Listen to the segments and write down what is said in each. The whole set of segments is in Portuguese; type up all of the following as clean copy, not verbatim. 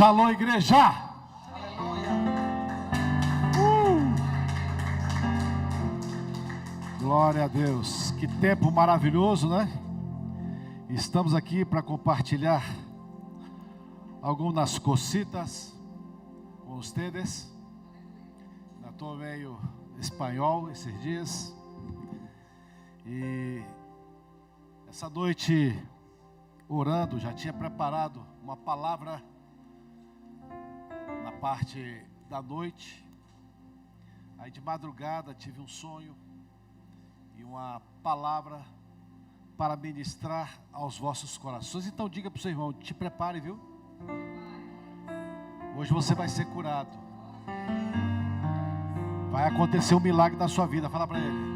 Shalom, igreja! Glória a Deus, que tempo maravilhoso, né? Estamos aqui para compartilhar algumas cositas com ustedes. Estou meio espanhol esses dias. E essa noite, orando, já tinha preparado uma palavra na parte da noite. Aí de madrugada tive um sonho e uma palavra para ministrar aos vossos corações. Então diga para o seu irmão, te prepare, viu? Hoje você vai ser curado. Vai acontecer um milagre na sua vida. Fala para ele.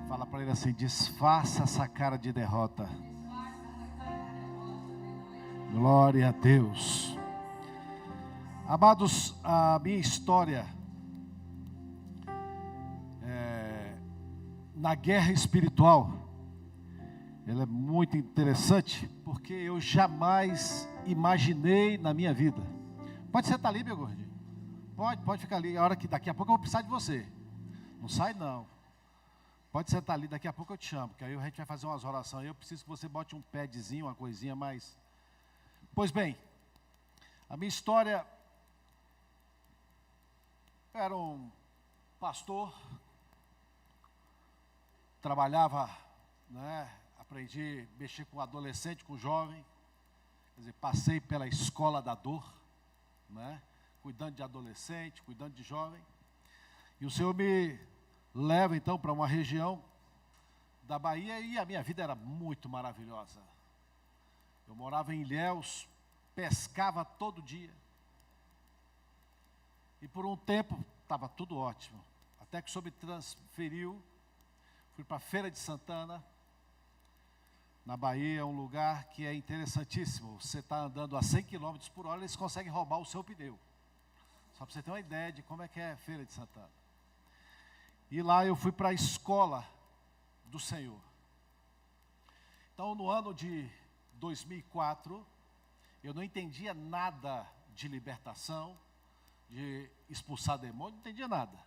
Fala para ele assim, desfaça essa cara de derrota. Glória a Deus. Amados, a minha história na guerra espiritual, ela é muito interessante, porque eu jamais imaginei na minha vida. Pode sentar ali, meu gordinho. Pode ficar ali. A hora que daqui a pouco eu vou precisar de você. Não sai não. Pode sentar ali, daqui a pouco eu te chamo, que aí a gente vai fazer umas orações. Eu preciso que você bote um padzinho, uma coisinha mais. Pois bem, a minha história, eu era um pastor, trabalhava, né, aprendi a mexer com adolescente, com jovem, quer dizer, passei pela escola da dor, né, cuidando de adolescente, cuidando de jovem, e o Senhor me leva então para uma região da Bahia e a minha vida era muito maravilhosa. Eu morava em Ilhéus, pescava todo dia. E por um tempo estava tudo ótimo. Até que o Senhor me transferiu, fui para a Feira de Santana, na Bahia, é um lugar que é interessantíssimo. Você está andando a 100 km por hora, eles conseguem roubar o seu pneu. Só para você ter uma ideia de como é que é a Feira de Santana. E lá eu fui para a escola do Senhor. Então, no ano de 2004, eu não entendia nada de libertação, de expulsar demônio, não entendia nada.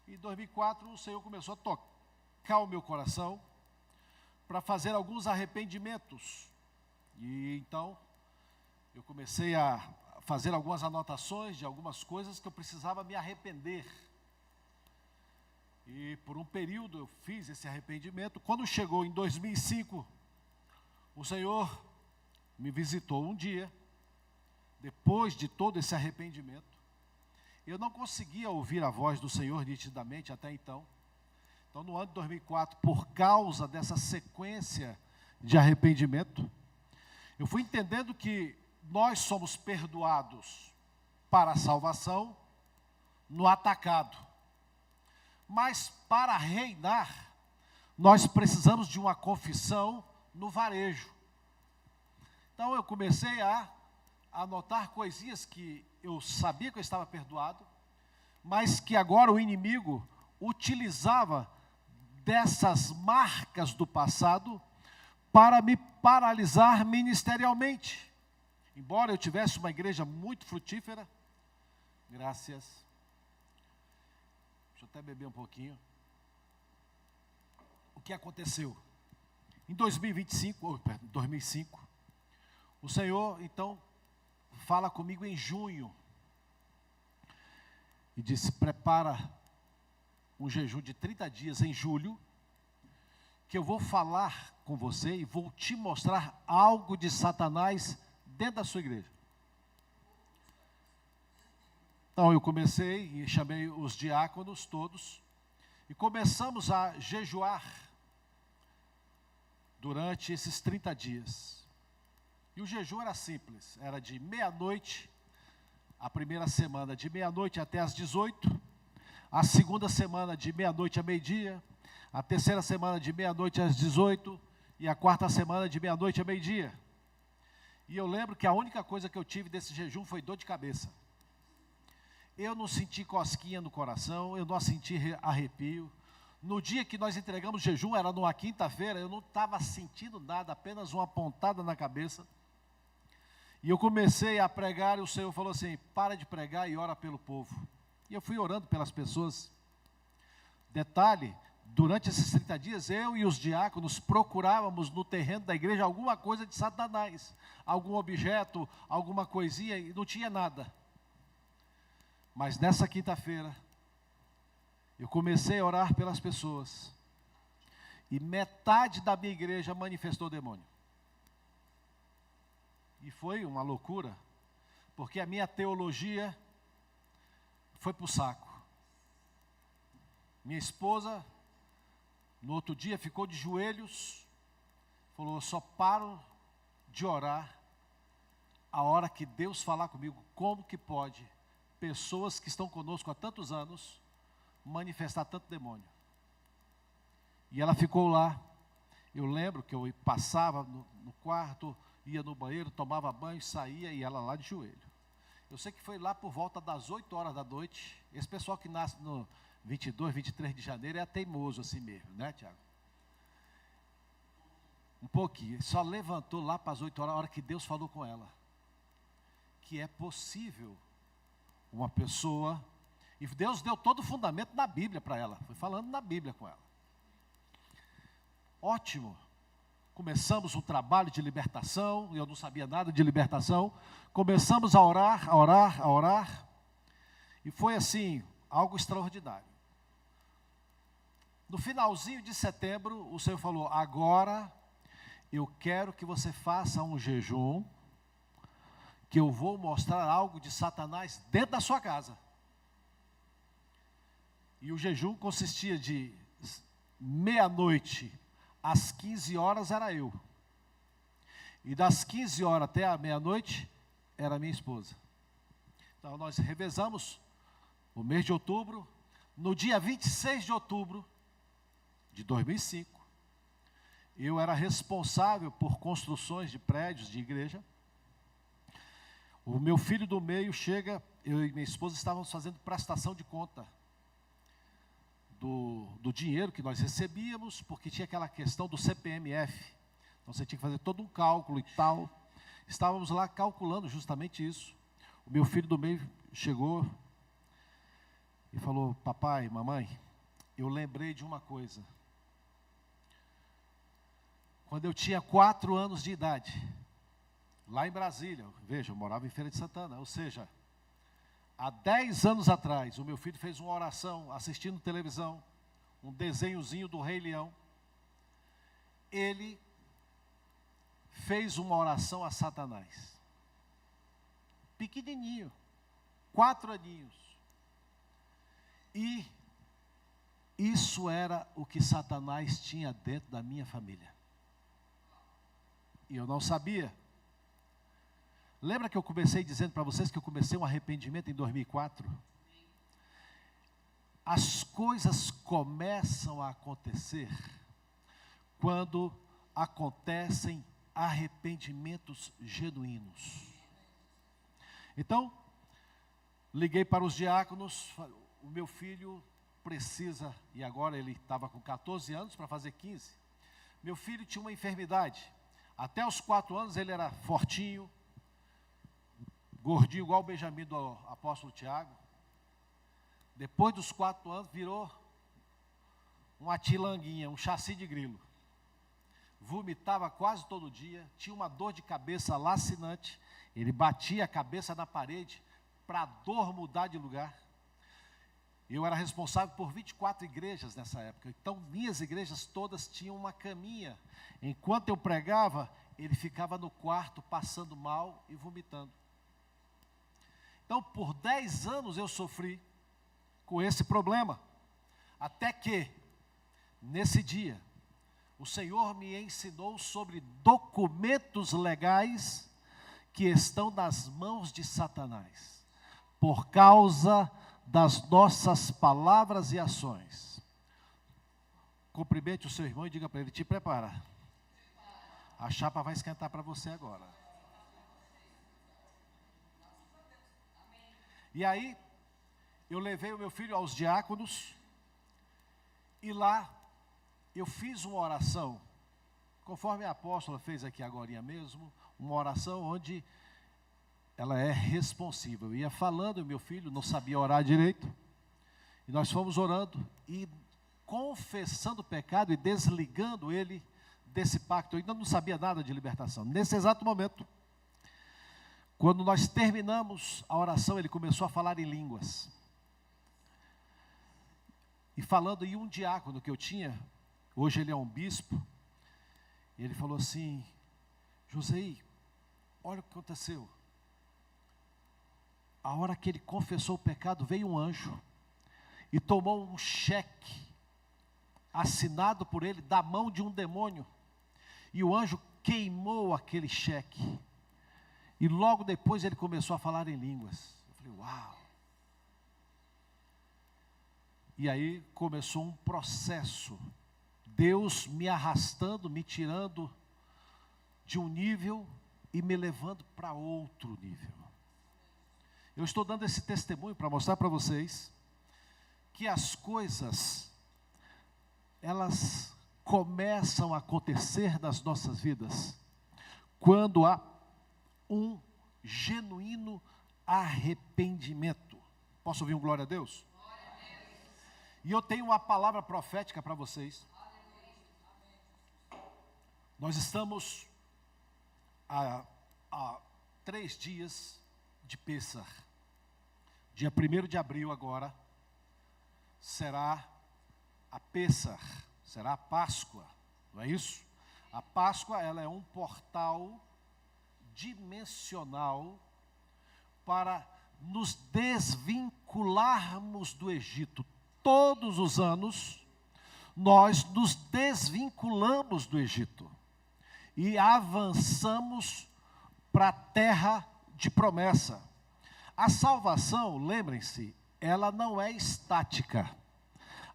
Em 2004, o Senhor começou a tocar o meu coração para fazer alguns arrependimentos. E então, eu comecei a fazer algumas anotações de algumas coisas que eu precisava me arrepender. E por um período eu fiz esse arrependimento. Quando chegou em 2005, o Senhor me visitou um dia, depois de todo esse arrependimento. Eu não conseguia ouvir a voz do Senhor nitidamente até então. Então, no ano de 2004, por causa dessa sequência de arrependimento, eu fui entendendo que nós somos perdoados para a salvação no atacado. Mas para reinar, nós precisamos de uma confissão no varejo. Então eu comecei a anotar coisinhas que eu sabia que eu estava perdoado, mas que agora o inimigo utilizava dessas marcas do passado para me paralisar ministerialmente. Embora eu tivesse uma igreja muito frutífera, graças. Deixa eu até beber um pouquinho. O que aconteceu? Em 2005, o Senhor, então, fala comigo em junho. E disse, prepara um jejum de 30 dias em julho, que eu vou falar com você e vou te mostrar algo de Satanás dentro da sua igreja. Então eu comecei e chamei os diáconos todos e começamos a jejuar durante esses 30 dias. E o jejum era simples, era de meia-noite, a primeira semana de meia-noite até às 18, a segunda semana de meia-noite a meio-dia, a terceira semana de meia-noite às 18 e a quarta semana de meia-noite a meio-dia. E eu lembro que a única coisa que eu tive desse jejum foi dor de cabeça. Eu não senti cosquinha no coração, eu não senti arrepio. No dia que nós entregamos jejum, era numa quinta-feira, eu não estava sentindo nada, apenas uma pontada na cabeça. E eu comecei a pregar e o Senhor falou assim: para de pregar e ora pelo povo. E eu fui orando pelas pessoas. Detalhe, durante esses 30 dias, eu e os diáconos procurávamos no terreno da igreja alguma coisa de Satanás. Algum objeto, alguma coisinha, e não tinha nada. Mas nessa quinta-feira, eu comecei a orar pelas pessoas. E metade da minha igreja manifestou demônio. E foi uma loucura, porque a minha teologia foi para o saco. Minha esposa, no outro dia, ficou de joelhos, falou: eu só paro de orar a hora que Deus falar comigo. Como que pode pessoas que estão conosco há tantos anos manifestar tanto demônio? E ela ficou lá. Eu lembro que eu passava no quarto, ia no banheiro, tomava banho, saía e ela lá de joelho. Eu sei que foi lá por volta das 8 horas da noite. Esse pessoal que nasce no 22, 23 de janeiro é teimoso assim mesmo, né, Tiago? Um pouquinho. Só levantou lá para as 8 horas, a hora que Deus falou com ela. Que é possível uma pessoa... E Deus deu todo o fundamento na Bíblia para ela. Foi falando na Bíblia com ela. Ótimo. Começamos um trabalho de libertação. Eu não sabia nada de libertação. Começamos a orar, a orar, a orar. E foi assim, algo extraordinário. No finalzinho de setembro, o Senhor falou: agora eu quero que você faça um jejum, que eu vou mostrar algo de Satanás dentro da sua casa. E o jejum consistia de meia-noite às 15 horas era eu. E das 15 horas até a meia-noite era minha esposa. Então nós revezamos o mês de outubro. No dia 26 de outubro de 2005, eu era responsável por construções de prédios de igreja. O meu filho do meio chega, eu e minha esposa estávamos fazendo prestação de conta do dinheiro que nós recebíamos, porque tinha aquela questão do CPMF. Então você tinha que fazer todo um cálculo e tal. Estávamos lá calculando justamente isso. O meu filho do meio chegou e falou: papai, mamãe, eu lembrei de uma coisa. Quando eu tinha 4 anos de idade, lá em Brasília, veja, eu morava em Feira de Santana, ou seja, há 10 anos atrás, o meu filho fez uma oração, assistindo televisão, um desenhozinho do Rei Leão. Ele fez uma oração a Satanás. Pequenininho, 4 aninhos. E isso era o que Satanás tinha dentro da minha família. E eu não sabia. Lembra que eu comecei dizendo para vocês que eu comecei um arrependimento em 2004? As coisas começam a acontecer quando acontecem arrependimentos genuínos. Então, liguei para os diáconos, o meu filho precisa, e agora ele estava com 14 anos para fazer 15. Meu filho tinha uma enfermidade. Até os 4 anos ele era fortinho, gordinho, igual o Benjamin do apóstolo Tiago. Depois dos 4 anos, virou uma tilanguinha, um chassi de grilo. Vomitava quase todo dia, tinha uma dor de cabeça lacinante. Ele batia a cabeça na parede para a dor mudar de lugar. Eu era responsável por 24 igrejas nessa época. Então, minhas igrejas todas tinham uma caminha. Enquanto eu pregava, ele ficava no quarto passando mal e vomitando. Então, por 10 anos eu sofri com esse problema. Até que, nesse dia, o Senhor me ensinou sobre documentos legais que estão nas mãos de Satanás, por causa das nossas palavras e ações. Cumprimente o seu irmão e diga para ele: te prepara. A chapa vai esquentar para você agora. E aí, eu levei o meu filho aos diáconos, e lá eu fiz uma oração, conforme a apóstola fez aqui agora mesmo, uma oração onde ela é responsiva. Eu ia falando, e meu filho não sabia orar direito, e nós fomos orando, e confessando o pecado, e desligando ele desse pacto. Eu ainda não sabia nada de libertação. Nesse exato momento, quando nós terminamos a oração, ele começou a falar em línguas. E falando em um diácono que eu tinha, hoje ele é um bispo, e ele falou assim: José, olha o que aconteceu. A hora que ele confessou o pecado, veio um anjo e tomou um cheque assinado por ele da mão de um demônio. E o anjo queimou aquele cheque. E logo depois ele começou a falar em línguas. Eu falei, uau! E aí começou um processo. Deus me arrastando, me tirando de um nível e me levando para outro nível. Eu estou dando esse testemunho para mostrar para vocês que as coisas, elas começam a acontecer nas nossas vidas quando há um genuíno arrependimento. Posso ouvir um glória a Deus? Glória a Deus. E eu tenho uma palavra profética para vocês. Nós estamos há 3 dias de Pêssar. Dia 1º de abril agora será a Pêssar, será a Páscoa, não é isso? A Páscoa, ela é um portal dimensional para nos desvincularmos do Egito. Todos os anos, nós nos desvinculamos do Egito e avançamos para a terra de promessa. A salvação, lembrem-se, ela não é estática.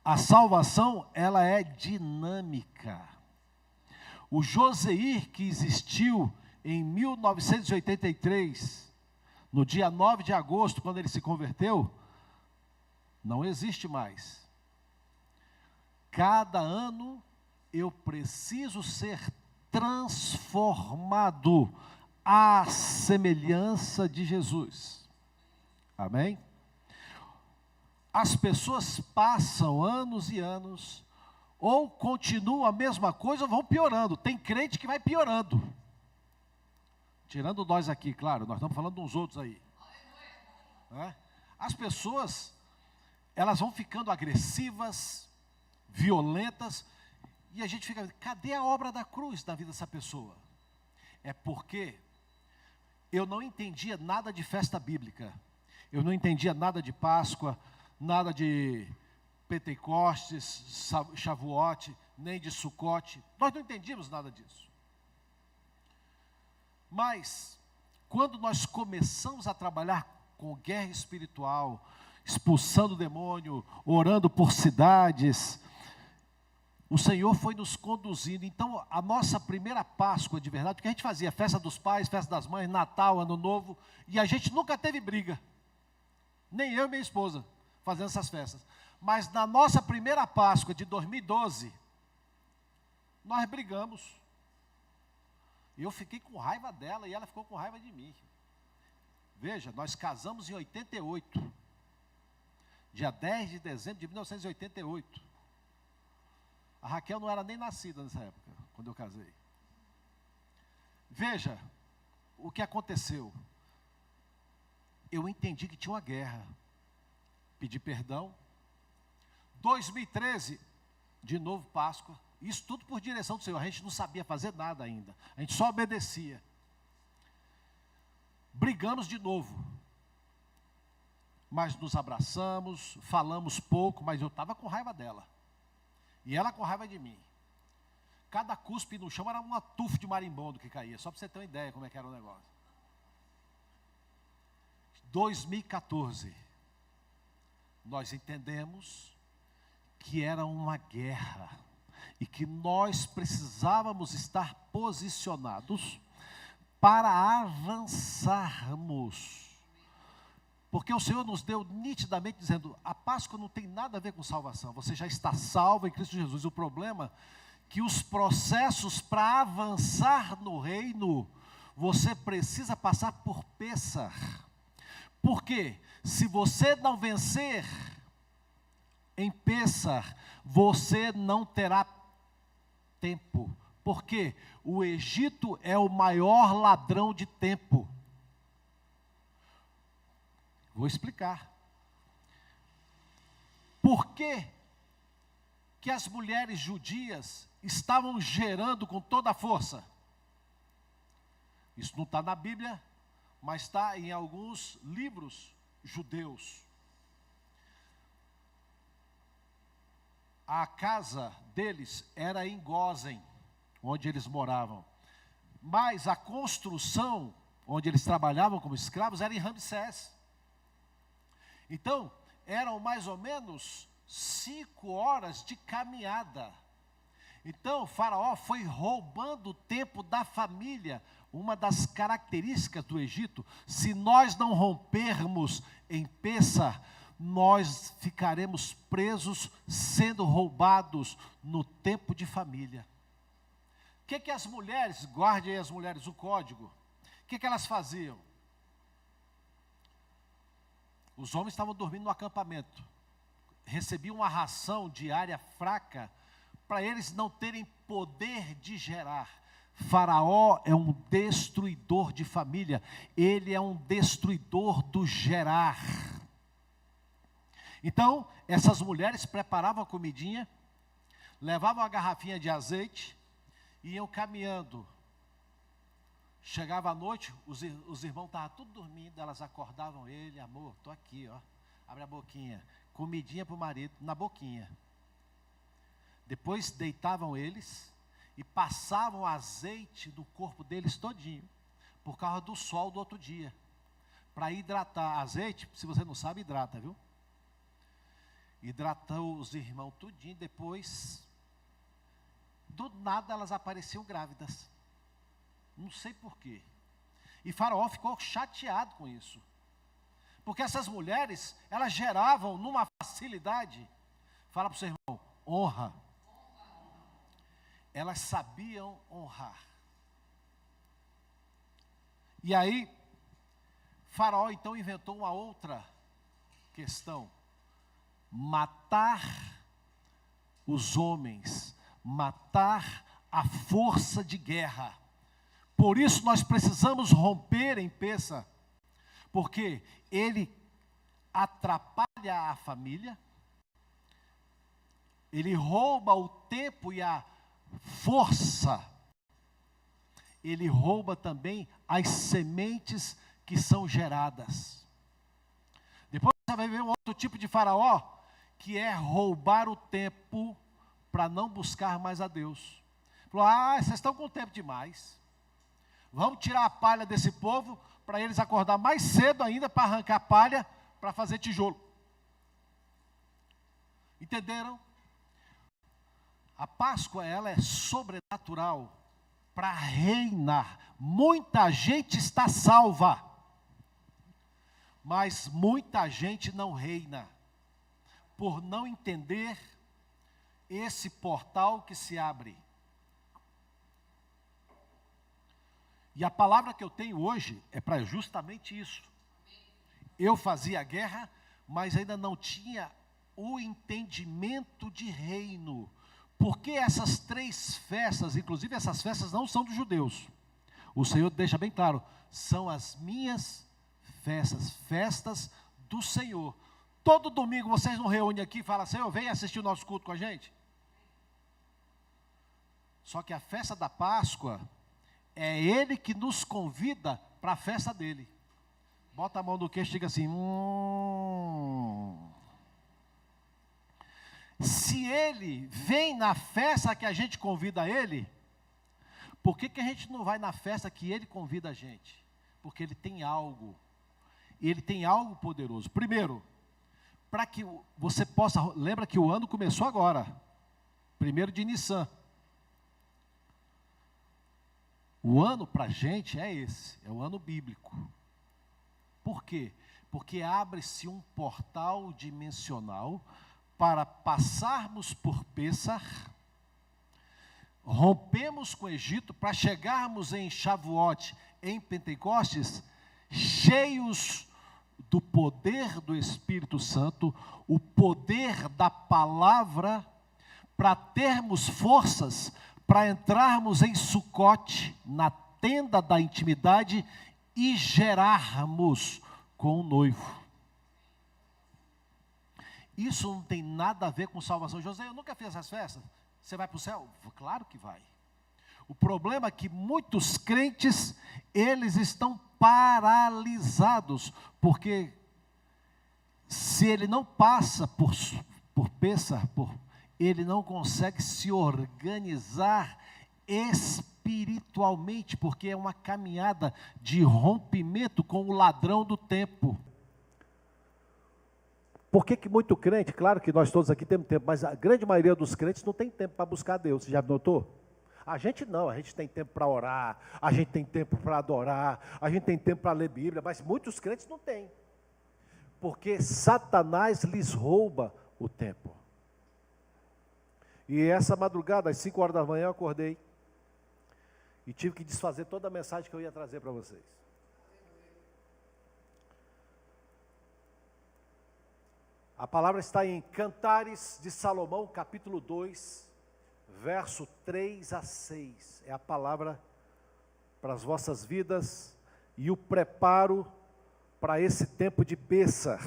A salvação, ela é dinâmica. O Joseir, que existiu em 1983, no dia 9 de agosto, quando ele se converteu, não existe mais. Cada ano eu preciso ser transformado à semelhança de Jesus. Amém? As pessoas passam anos e anos, ou continuam a mesma coisa, ou vão piorando. Tem crente que vai piorando. Tirando nós aqui, claro, nós estamos falando de uns outros aí. As pessoas, elas vão ficando agressivas, violentas, e a gente fica, cadê a obra da cruz na vida dessa pessoa? É porque eu não entendia nada de festa bíblica, eu não entendia nada de Páscoa, nada de Pentecostes, Shavuot, nem de Sucote, nós não entendíamos nada disso. Mas, quando nós começamos a trabalhar com guerra espiritual, expulsando o demônio, orando por cidades, o Senhor foi nos conduzindo. Então, a nossa primeira Páscoa de verdade, porque a gente fazia festa dos pais, festa das mães, Natal, Ano Novo, e a gente nunca teve briga, nem eu e minha esposa, fazendo essas festas. Mas na nossa primeira Páscoa de 2012, nós brigamos. Eu fiquei com raiva dela e ela ficou com raiva de mim. Veja, nós casamos em 88, dia 10 de dezembro de 1988. A Raquel não era nem nascida nessa época, quando eu casei. Veja o que aconteceu. Eu entendi que tinha uma guerra. Pedi perdão. 2013, de novo Páscoa. Isso tudo por direção do Senhor. A gente não sabia fazer nada ainda. A gente só obedecia. Brigamos de novo. Mas nos abraçamos, falamos pouco, mas eu estava com raiva dela. E ela com raiva de mim. Cada cuspe no chão era uma tufa de marimbondo que caía. Só para você ter uma ideia como é que era o negócio. 2014. Nós entendemos que era uma guerra. E que nós precisávamos estar posicionados para avançarmos. Porque o Senhor nos deu nitidamente dizendo, a Páscoa não tem nada a ver com salvação, você já está salvo em Cristo Jesus. O problema é que os processos para avançar no reino você precisa passar por Pêssar. Porque se você não vencer em Pêssar, você não terá tempo. Porque o Egito é o maior ladrão de tempo. Vou explicar. Por que que as mulheres judias estavam gerando com toda a força? Isso não está na Bíblia, mas está em alguns livros judeus. A casa deles era em Gósen, onde eles moravam. Mas a construção, onde eles trabalhavam como escravos, era em Ramsés. Então, eram mais ou menos 5 horas de caminhada. Então, o faraó foi roubando o tempo da família. Uma das características do Egito, se nós não rompermos em Pêssar, nós ficaremos presos, sendo roubados no tempo de família. O que as mulheres, guarde aí as mulheres o código, o que elas faziam? Os homens estavam dormindo no acampamento, recebiam uma ração diária fraca, para eles não terem poder de gerar. Faraó é um destruidor de família, ele é um destruidor do gerar. Então, essas mulheres preparavam a comidinha, levavam a garrafinha de azeite, e iam caminhando. Chegava a noite, os irmãos estavam tudo dormindo, elas acordavam ele, amor, estou aqui, ó, abre a boquinha, comidinha para o marido, na boquinha. Depois deitavam eles e passavam azeite do corpo deles todinho, por causa do sol do outro dia, para hidratar. Azeite, se você não sabe, hidrata, viu? Hidratou os irmãos tudinho, depois, do nada elas apareciam grávidas. Não sei porquê. E Faraó ficou chateado com isso. Porque essas mulheres, elas geravam numa facilidade. Fala para o seu irmão, honra. Elas sabiam honrar. E aí, Faraó então inventou uma outra questão. Matar os homens, matar a força de guerra. Por isso nós precisamos romper em Pêssar, porque ele atrapalha a família, ele rouba o tempo e a força, ele rouba também as sementes que são geradas. Depois você vai ver um outro tipo de faraó, que é roubar o tempo para não buscar mais a Deus. Falou, vocês estão com tempo demais. Vamos tirar a palha desse povo, para eles acordar mais cedo ainda, para arrancar palha, para fazer tijolo. Entenderam? A Páscoa, ela é sobrenatural, para reinar. Muita gente está salva, mas muita gente não reina, por não entender esse portal que se abre. E a palavra que eu tenho hoje é para justamente isso. Eu fazia guerra, mas ainda não tinha o entendimento de reino. Porque essas 3 festas, inclusive essas festas não são dos judeus. O Senhor deixa bem claro, são as minhas festas, festas do Senhor. Todo domingo vocês não reúnem aqui e falam, Senhor, vem assistir o nosso culto com a gente. Só que a festa da Páscoa, é Ele que nos convida para a festa dEle. Bota a mão no queixo e diga assim, Se Ele vem na festa que a gente convida Ele, por que a gente não vai na festa que Ele convida a gente? Porque Ele tem algo poderoso. Primeiro, para que você possa, lembra que o ano começou agora, 1º de Nissan. O ano para a gente é esse, é o ano bíblico. Por quê? Porque abre-se um portal dimensional para passarmos por Pêssar, rompemos com o Egito para chegarmos em Shavuot, em Pentecostes, cheios do poder do Espírito Santo, o poder da palavra, para termos forças, para entrarmos em Sucote, na tenda da intimidade, e gerarmos com o noivo. Isso não tem nada a ver com salvação. José, eu nunca fiz essas festas. Você vai para o céu? Claro que vai. O problema é que muitos crentes, eles estão paralisados, porque se ele não passa por Pêssar, ele não consegue se organizar espiritualmente, porque é uma caminhada de rompimento com o ladrão do tempo. Por que muito crente, claro que nós todos aqui temos tempo, mas a grande maioria dos crentes não tem tempo para buscar Deus, você já notou? A gente não, a gente tem tempo para orar, a gente tem tempo para adorar, a gente tem tempo para ler Bíblia, mas muitos crentes não têm. Porque Satanás lhes rouba o tempo. E essa madrugada, às 5 horas da manhã, eu acordei e tive que desfazer toda a mensagem que eu ia trazer para vocês. A palavra está em Cantares de Salomão, capítulo 2, verso 3 a 6. É a palavra para as vossas vidas e o preparo para esse tempo de Pêssar.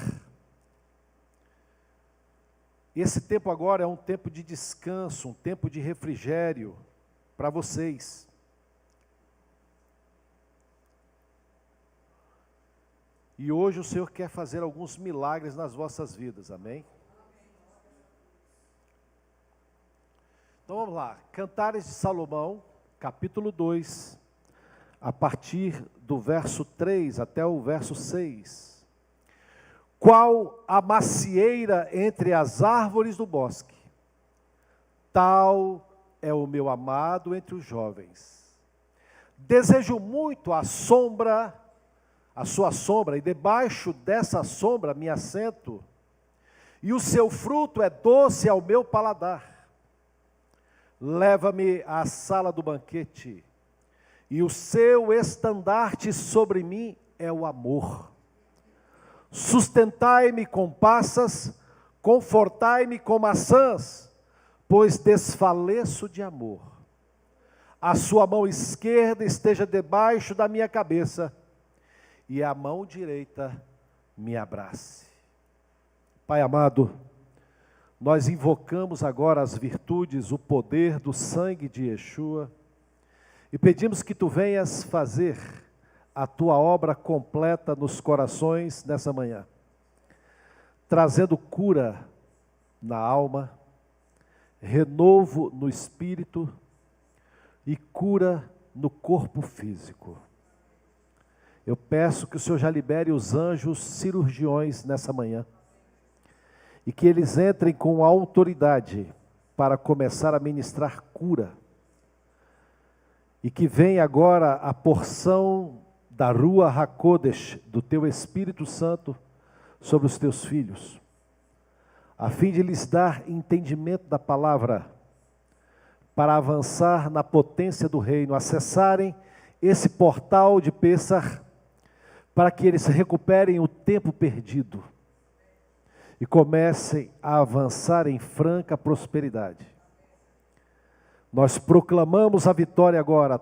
Esse tempo agora é um tempo de descanso, um tempo de refrigério para vocês. E hoje o Senhor quer fazer alguns milagres nas vossas vidas, amém? Então vamos lá, Cantares de Salomão, capítulo 2, a partir do verso 3 até o verso 6. Qual a macieira entre as árvores do bosque, tal é o meu amado entre os jovens. Desejo muito a sombra, a sua sombra, e debaixo dessa sombra me assento, e o seu fruto é doce ao meu paladar. Leva-me à sala do banquete, e o seu estandarte sobre mim é o amor. Sustentai-me com passas, confortai-me com maçãs, pois desfaleço de amor. A sua mão esquerda esteja debaixo da minha cabeça, e a mão direita me abrace. Pai amado, nós invocamos agora as virtudes, o poder do sangue de Yeshua, e pedimos que Tu venhas fazer a Tua obra completa nos corações nessa manhã, trazendo cura na alma, renovo no espírito e cura no corpo físico. Eu peço que o Senhor já libere os anjos cirurgiões nessa manhã, e que eles entrem com autoridade para começar a ministrar cura, e que venha agora a porção da Rua HaKodesh, do Teu Espírito Santo, sobre os Teus filhos, a fim de lhes dar entendimento da palavra, para avançar na potência do reino, acessarem esse portal de Pêssar, para que eles recuperem o tempo perdido, e comecem a avançar em franca prosperidade. Nós proclamamos a vitória agora.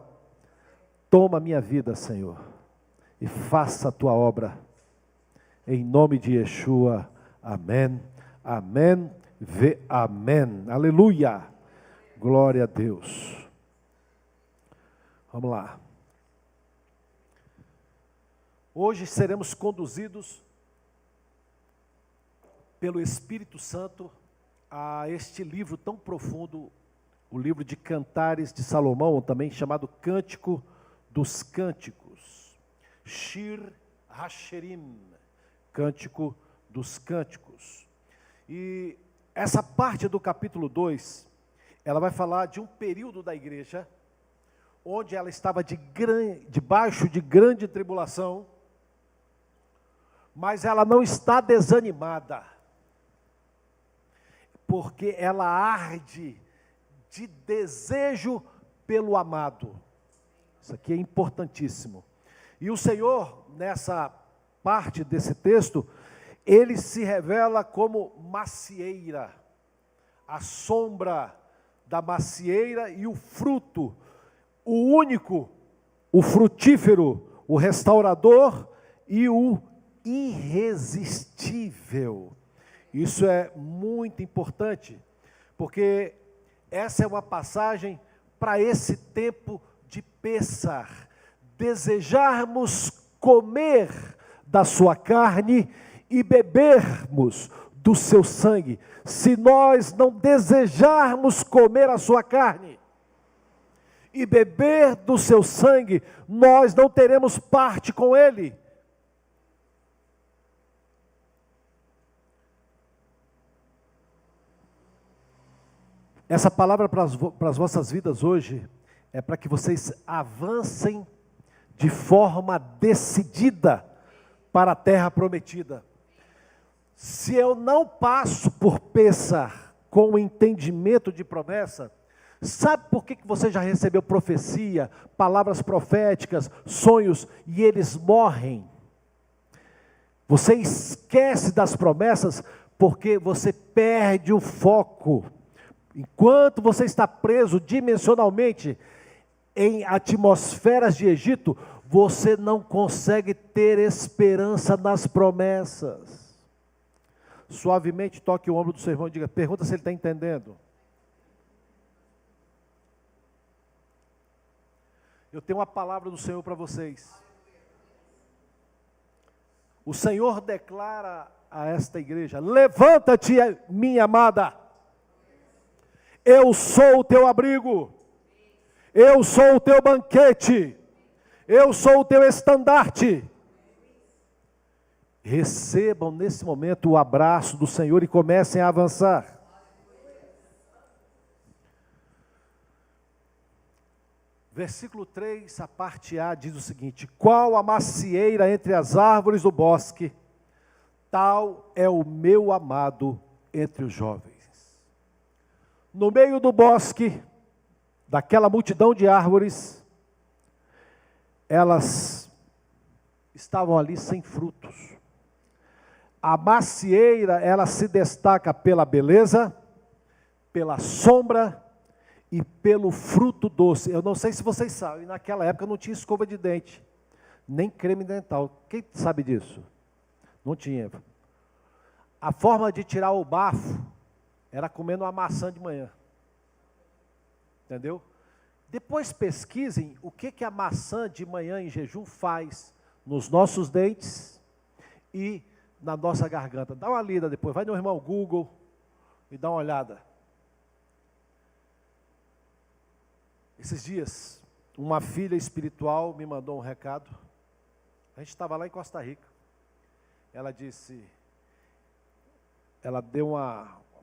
Toma minha vida, Senhor, e faça a Tua obra, em nome de Yeshua, amém, amém, amém, aleluia, glória a Deus. Vamos lá. Hoje seremos conduzidos pelo Espírito Santo a este livro tão profundo, o livro de Cantares de Salomão, também chamado Cântico dos Cânticos, Shir HaShirim, Cântico dos Cânticos. E essa parte do capítulo 2, ela vai falar de um período da igreja, onde ela estava debaixo de grande tribulação, mas ela não está desanimada, porque ela arde de desejo pelo amado. Isso aqui é importantíssimo. E o Senhor, nessa parte desse texto, ele se revela como macieira, a sombra da macieira e o fruto, o único, o frutífero, o restaurador e o irresistível. Isso é muito importante, porque essa é uma passagem para esse tempo de Pêssar, desejarmos comer da sua carne e bebermos do seu sangue. Se nós não desejarmos comer a sua carne e beber do seu sangue, nós não teremos parte com ele. Essa palavra para as vossas vidas hoje é para que vocês avancem de forma decidida para a terra prometida. Se eu não passo por Pêssar com o entendimento de promessa, sabe por que você já recebeu profecia, palavras proféticas, sonhos, e eles morrem? Você esquece das promessas porque você perde o foco. Enquanto você está preso dimensionalmente em atmosferas de Egito, você não consegue ter esperança nas promessas. Suavemente toque o ombro do seu irmão e diga, pergunta se ele está entendendo. Eu tenho uma palavra do Senhor para vocês. O Senhor declara a esta igreja, levanta-te, minha amada. Eu sou o teu abrigo, eu sou o teu banquete, eu sou o teu estandarte. Recebam nesse momento o abraço do Senhor e comecem a avançar. Versículo 3, a parte A, diz o seguinte: qual a macieira entre as árvores do bosque, tal é o meu amado entre os jovens. No meio do bosque, daquela multidão de árvores, elas estavam ali sem frutos. A macieira, ela se destaca pela beleza, pela sombra e pelo fruto doce. Eu não sei se vocês sabem, naquela época não tinha escova de dente, nem creme dental. Quem sabe disso? Não tinha. A forma de tirar o bafo era comendo uma maçã de manhã. Entendeu? Depois pesquisem o que a maçã de manhã em jejum faz nos nossos dentes e na nossa garganta. Dá uma lida depois, vai no irmão Google e dá uma olhada. Esses dias, uma filha espiritual me mandou um recado. A gente estava lá em Costa Rica. Ela disse, ela deu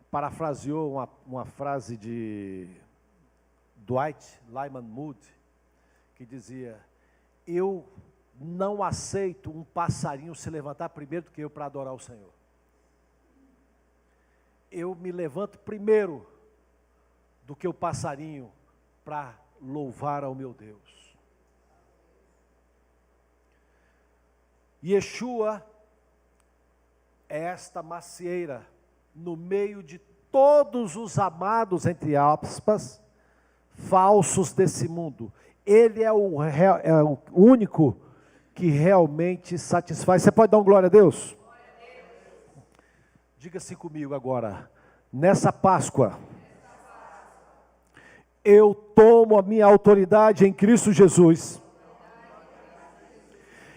parafraseou uma frase de Dwight Lyman Moody, que dizia, eu não aceito um passarinho se levantar primeiro do que eu para adorar o Senhor. Eu me levanto primeiro do que o passarinho para louvar ao meu Deus. Yeshua é esta macieira no meio de todos os amados, entre aspas, falsos desse mundo. Ele é o único que realmente satisfaz. Você pode dar um glória a Deus? Diga-se comigo agora, nessa Páscoa, eu tomo a minha autoridade em Cristo Jesus,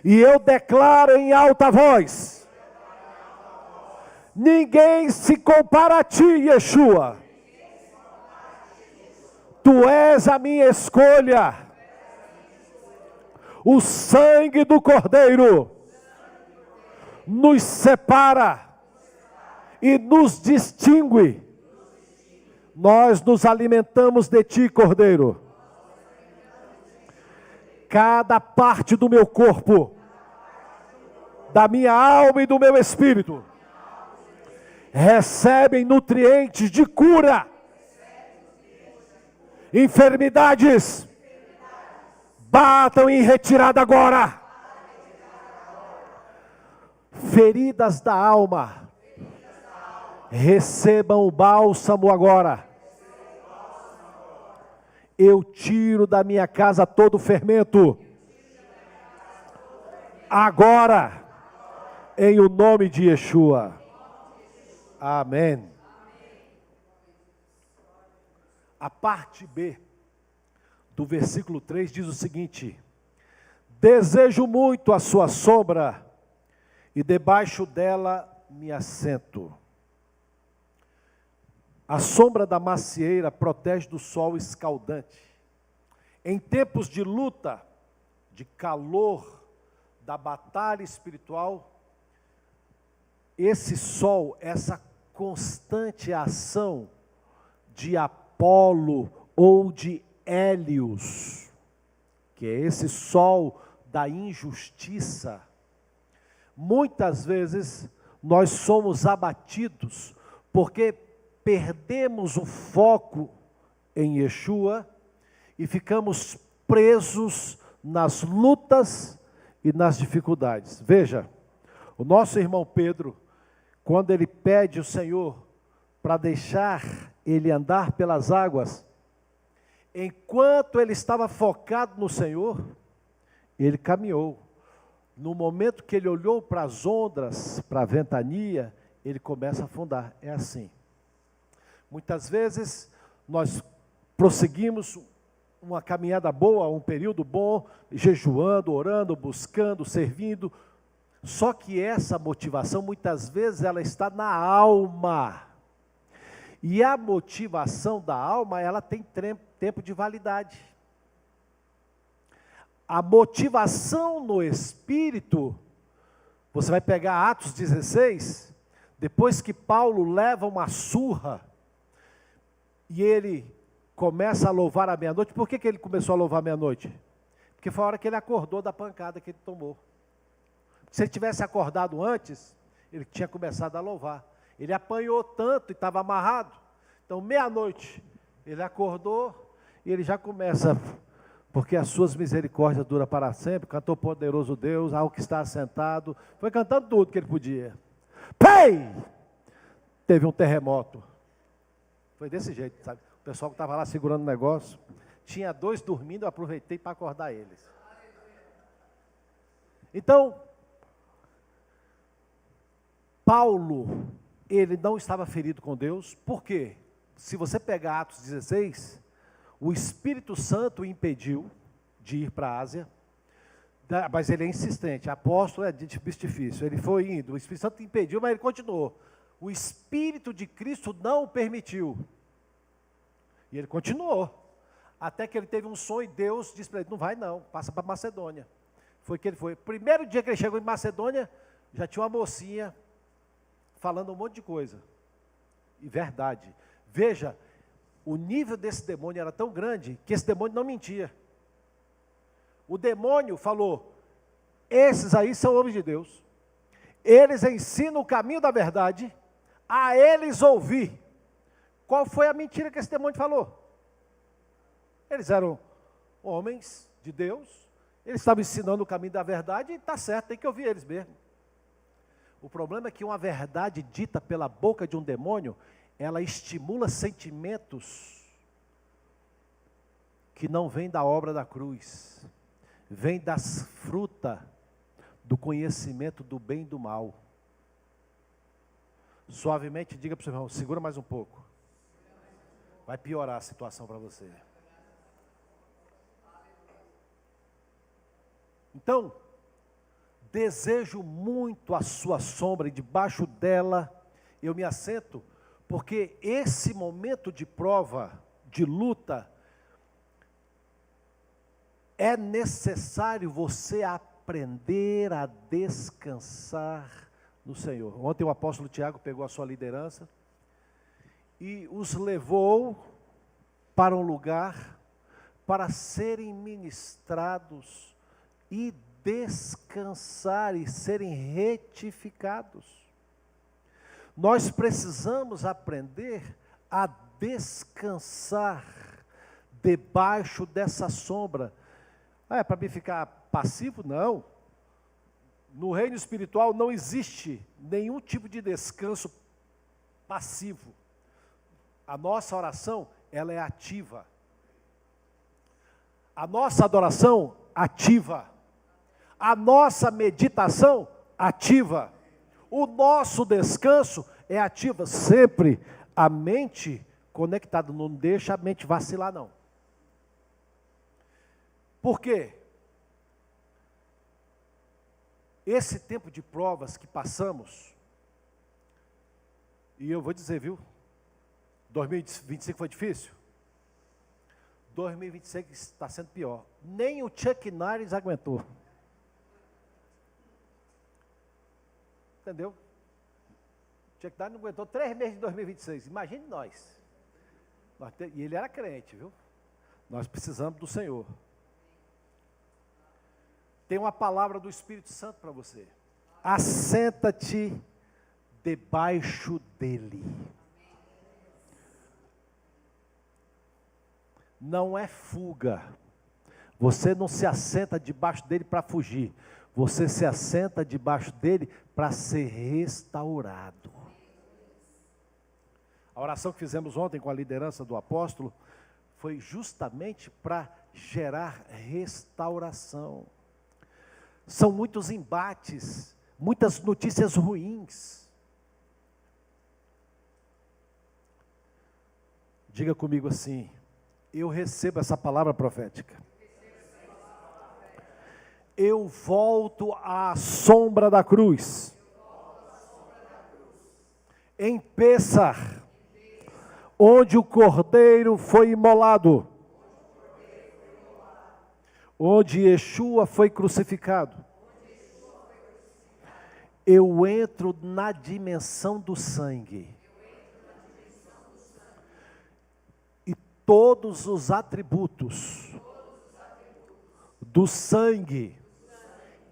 e eu declaro em alta voz, ninguém se compara a ti, Yeshua. Tu és a minha escolha. O sangue do Cordeiro nos separa e nos distingue. Nós nos alimentamos de ti, Cordeiro. Cada parte do meu corpo, da minha alma e do meu espírito, recebem nutrientes de cura. Enfermidades, batam em retirada agora. feridas da alma, recebam o bálsamo agora. Eu tiro da minha casa todo o fermento. Agora, em o nome de Yeshua. Amém. A parte B do versículo 3 diz o seguinte: desejo muito a sua sombra, e debaixo dela me assento. A sombra da macieira protege do sol escaldante. Em tempos de luta, de calor, da batalha espiritual, esse sol, essa constante ação de Apolo ou de Hélios, que é esse sol da injustiça, muitas vezes nós somos abatidos porque perdemos o foco em Yeshua e ficamos presos nas lutas e nas dificuldades. Veja, o nosso irmão Pedro, quando ele pede o Senhor para deixar ele andar pelas águas, enquanto ele estava focado no Senhor, ele caminhou. No momento que ele olhou para as ondas, para a ventania, ele começa a afundar. É assim. Muitas vezes nós prosseguimos uma caminhada boa, um período bom, jejuando, orando, buscando, servindo. Só que essa motivação, muitas vezes, ela está na alma. E a motivação da alma, ela tem tempo de validade. A motivação no espírito, você vai pegar Atos 16, depois que Paulo leva uma surra, e ele começa a louvar à meia-noite. Por que ele começou a louvar à meia-noite? Porque foi a hora que ele acordou da pancada que ele tomou. Se ele tivesse acordado antes, ele tinha começado a louvar. Ele apanhou tanto e estava amarrado. Então, meia-noite, ele acordou e ele já começa, porque as suas misericórdias duram para sempre. Cantou Poderoso Deus, ao que está assentado. Foi cantando tudo que ele podia. Pei! Teve um terremoto. Foi desse jeito, sabe? O pessoal que estava lá segurando o negócio, tinha 2 dormindo, eu aproveitei para acordar eles. Então, Paulo, ele não estava ferido com Deus. Por quê? Se você pegar Atos 16, o Espírito Santo o impediu de ir para a Ásia, mas ele é insistente, apóstolo é difícil, ele foi indo, o Espírito Santo impediu, mas ele continuou. O Espírito de Cristo não o permitiu. E ele continuou. Até que ele teve um sonho e Deus disse para ele, não vai não, passa para Macedônia. Foi que ele foi. Primeiro dia que ele chegou em Macedônia, já tinha uma mocinha falando um monte de coisa. E verdade. Veja, o nível desse demônio era tão grande, que esse demônio não mentia. O demônio falou, esses aí são homens de Deus. Eles ensinam o caminho da verdade, a eles ouvir. Qual foi a mentira que esse demônio falou? Eles eram homens de Deus, eles estavam ensinando o caminho da verdade, e está certo, tem que ouvir eles mesmo. O problema é que uma verdade dita pela boca de um demônio, ela estimula sentimentos que não vêm da obra da cruz, vêm das frutas do conhecimento do bem e do mal. Suavemente diga para o seu irmão, segura mais um pouco. Vai piorar a situação para você. Então, desejo muito a sua sombra e debaixo dela eu me assento, porque esse momento de prova, de luta, é necessário você aprender a descansar no Senhor. Ontem o apóstolo Tiago pegou a sua liderança e os levou para um lugar para serem ministrados e descansar e serem retificados. Nós precisamos aprender a descansar debaixo dessa sombra. É para mim ficar passivo? Não. no reino espiritual não existe nenhum tipo de descanso passivo. A nossa oração, ela é ativa. A nossa adoração, ativa. A nossa meditação, ativa. O nosso descanso é ativo. Sempre a mente conectada. Não deixa a mente vacilar, não. Por quê? Esse tempo de provas que passamos, e eu vou dizer, viu? 2025 foi difícil? 2026 está sendo pior. Nem o Chuck Norris aguentou. Entendeu? O Chuck Norris não aguentou 3 meses de 2026. Imagine nós. E ele era crente, viu? Nós precisamos do Senhor. Tem uma palavra do Espírito Santo para você. Assenta-te debaixo dele. Não é fuga. Você não se assenta debaixo dele para fugir. Você se assenta debaixo dele para ser restaurado. A oração que fizemos ontem com a liderança do apóstolo foi justamente para gerar restauração. São muitos embates, muitas notícias ruins. Diga comigo assim: eu recebo essa palavra profética. Eu volto à sombra da cruz. Em Pessar, onde o cordeiro foi imolado. Onde Yeshua foi crucificado. Eu entro na dimensão do sangue. E todos os atributos do sangue,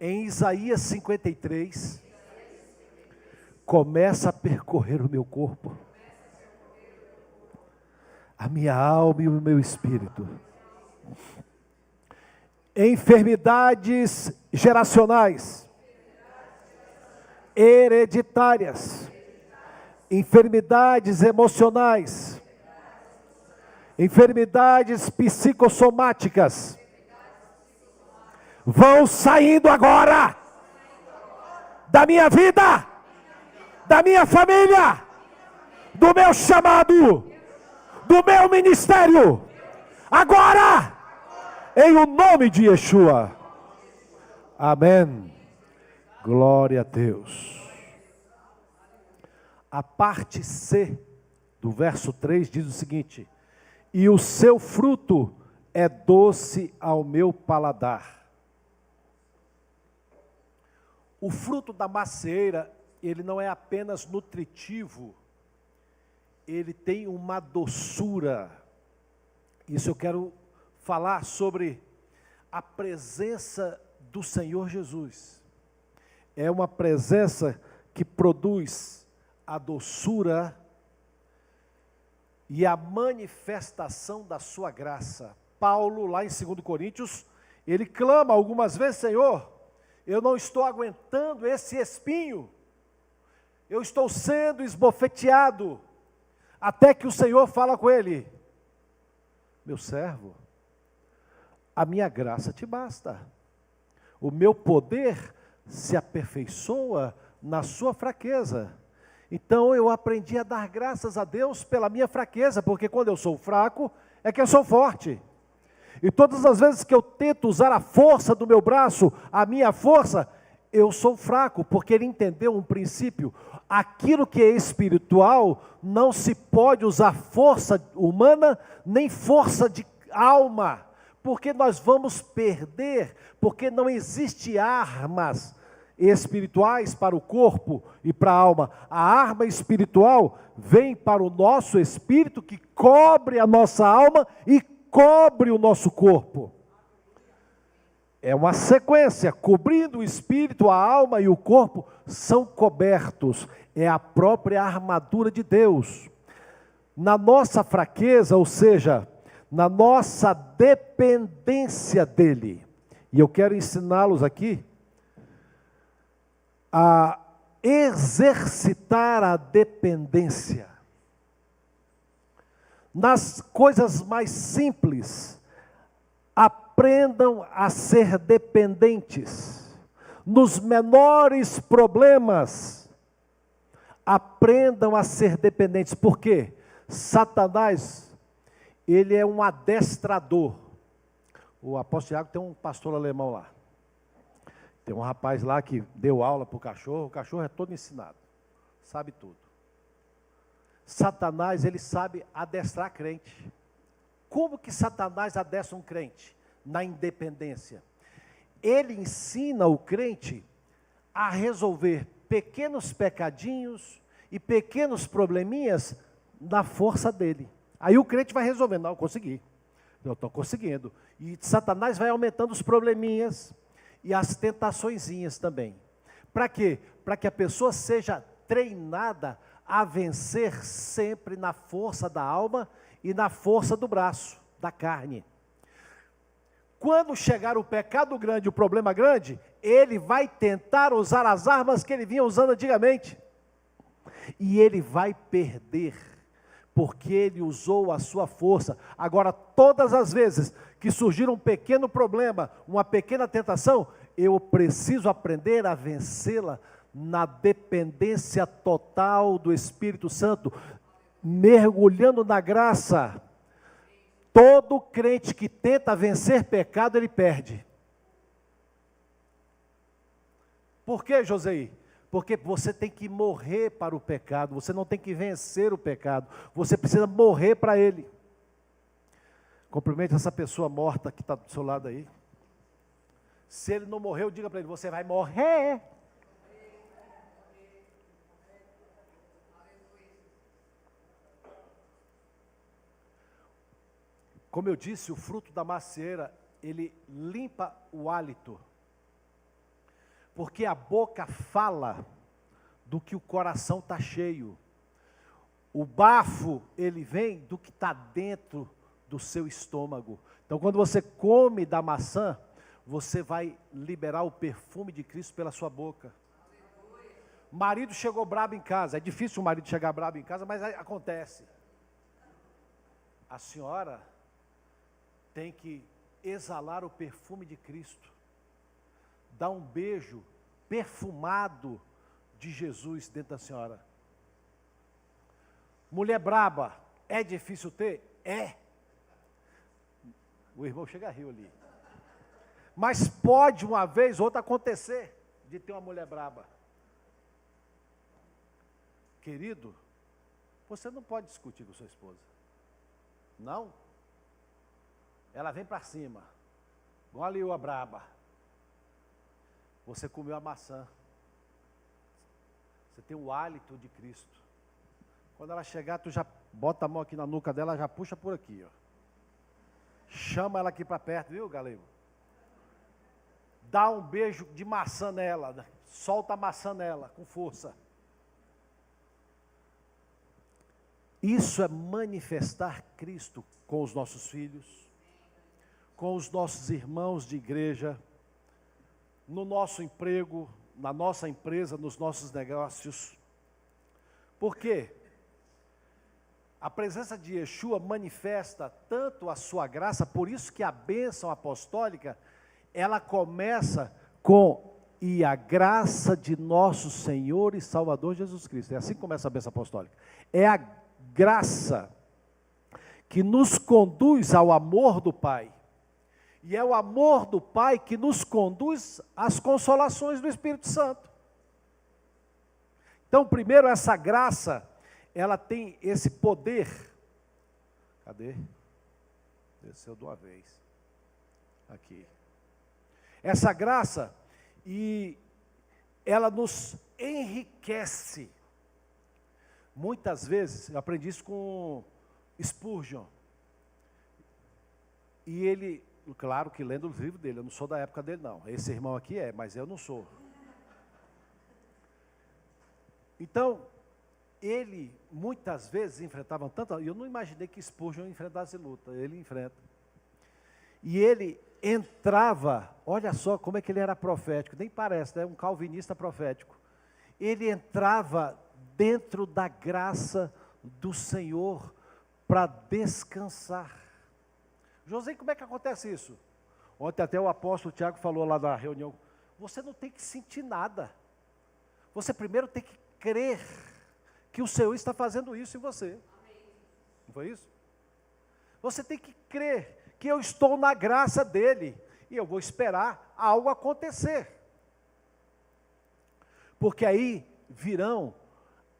em Isaías 53, começa a percorrer o meu corpo, a minha alma e o meu espírito. Enfermidades geracionais, hereditárias, enfermidades emocionais, enfermidades psicossomáticas, vão saindo agora da minha vida, da minha família, do meu chamado, do meu ministério, agora, em o nome de Yeshua. Amém. Glória a Deus. A parte C do verso 3 diz o seguinte: e o seu fruto é doce ao meu paladar. O fruto da macieira, ele não é apenas nutritivo, ele tem uma doçura. Isso eu quero falar sobre a presença do Senhor Jesus. É uma presença que produz a doçura e a manifestação da sua graça. Paulo, lá em 2 Coríntios, ele clama algumas vezes: Senhor, eu não estou aguentando esse espinho, eu estou sendo esbofeteado, até que o Senhor fala com ele: meu servo, a minha graça te basta, o meu poder se aperfeiçoa na sua fraqueza. Então eu aprendi a dar graças a Deus pela minha fraqueza, porque quando eu sou fraco, é que eu sou forte. E todas as vezes que eu tento usar a força do meu braço, a minha força, eu sou fraco, porque ele entendeu um princípio: aquilo que é espiritual, não se pode usar força humana, nem força de alma, porque nós vamos perder, porque não existe armas espirituais para o corpo e para a alma. A arma espiritual vem para o nosso espírito, que cobre a nossa alma e cobre o nosso corpo. É uma sequência: cobrindo o espírito, a alma e o corpo são cobertos. É a própria armadura de Deus. Na nossa fraqueza, ou seja, na nossa dependência dele. E eu quero ensiná-los aqui a exercitar a dependência. Nas coisas mais simples, aprendam a ser dependentes. Nos menores problemas, aprendam a ser dependentes. Por quê? Satanás, ele é um adestrador. O apóstolo Tiago tem um pastor alemão lá. Tem um rapaz lá que deu aula para o cachorro é todo ensinado, sabe tudo. Satanás, ele sabe adestrar crente. Como que Satanás adestra um crente? Na independência. Ele ensina o crente a resolver pequenos pecadinhos e pequenos probleminhas na força dele. Aí o crente vai resolvendo, não, eu consegui, eu estou conseguindo. E Satanás vai aumentando os probleminhas e as tentaçõezinhas também. Para quê? Para que a pessoa seja treinada a vencer sempre na força da alma e na força do braço, da carne. Quando chegar o pecado grande, o problema grande, ele vai tentar usar as armas que ele vinha usando antigamente. E ele vai perder, porque ele usou a sua força. Agora, todas as vezes que surgir um pequeno problema, uma pequena tentação, eu preciso aprender a vencê-la na dependência total do Espírito Santo, mergulhando na graça. Todo crente que tenta vencer pecado, ele perde. Por quê, Joseí? Porque você tem que morrer para o pecado, você não tem que vencer o pecado, você precisa morrer para ele. Cumprimente essa pessoa morta que está do seu lado aí. Se ele não morreu, diga para ele, você vai morrer. Como eu disse, o fruto da macieira, ele limpa o hálito. Porque a boca fala do que o coração está cheio. O bafo, ele vem do que está dentro do seu estômago. Então, quando você come da maçã, você vai liberar o perfume de Cristo pela sua boca. O marido chegou brabo em casa. É difícil o marido chegar brabo em casa, mas acontece. A senhora tem que exalar o perfume de Cristo. Dar um beijo perfumado de Jesus dentro da senhora. Mulher braba, é difícil ter? É. O irmão chega a rir ali. Mas pode uma vez ou outra acontecer de ter uma mulher braba. Querido, você não pode discutir com sua esposa. Não? Ela vem para cima. Igual a braba. Você comeu a maçã. Você tem o hálito de Cristo. Quando ela chegar, tu já bota a mão aqui na nuca dela, já puxa por aqui, ó. Chama ela aqui para perto, viu, galego? Dá um beijo de maçã nela, solta a maçã nela, com força. Isso é manifestar Cristo com os nossos filhos, com os nossos irmãos de igreja, no nosso emprego, na nossa empresa, nos nossos negócios. Por quê? A presença de Yeshua manifesta tanto a sua graça, por isso que a bênção apostólica, ela começa com e a graça de nosso Senhor e Salvador Jesus Cristo. É assim que começa a bênção apostólica. É a graça que nos conduz ao amor do Pai. E é o amor do Pai que nos conduz às consolações do Espírito Santo. Então, primeiro, essa graça, ela tem esse poder. Cadê? Desceu de uma vez. Aqui. Essa graça, e ela nos enriquece. Muitas vezes, eu aprendi isso com Spurgeon. E ele, claro que lendo os livros dele, eu não sou da época dele não. Esse irmão aqui é, mas eu não sou. Então, ele muitas vezes enfrentava tanto, eu não imaginei que Spurgeon enfrentasse luta, ele enfrenta. E ele entrava, olha só como é que ele era profético, nem parece, é um calvinista profético. ele entrava dentro da graça do Senhor para descansar. José, como é que acontece isso? Ontem até o apóstolo Tiago falou lá na reunião, você não tem que sentir nada. Você primeiro tem que crer que o Senhor está fazendo isso em você. Não foi isso? Você tem que crer que eu estou na graça dele e eu vou esperar algo acontecer. Porque aí virão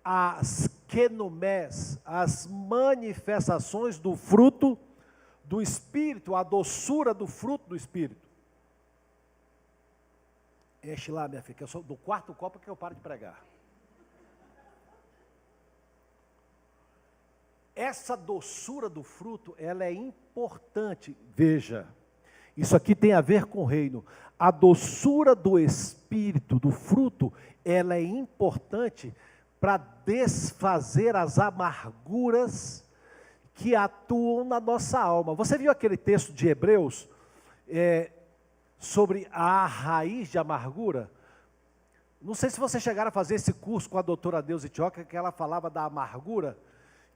as quenumés, as manifestações do fruto do Espírito, a doçura do fruto do Espírito. Enche lá, minha filha, que eu sou do quarto copo que eu paro de pregar. Essa doçura do fruto, ela é importante. Veja, isso aqui tem a ver com o reino. A doçura do Espírito, do fruto, ela é importante para desfazer as amarguras que atuam na nossa alma. Você viu aquele texto de Hebreus sobre a raiz de amargura? Não sei se vocês chegaram a fazer esse curso com a doutora Neuza Itioca, que ela falava da amargura,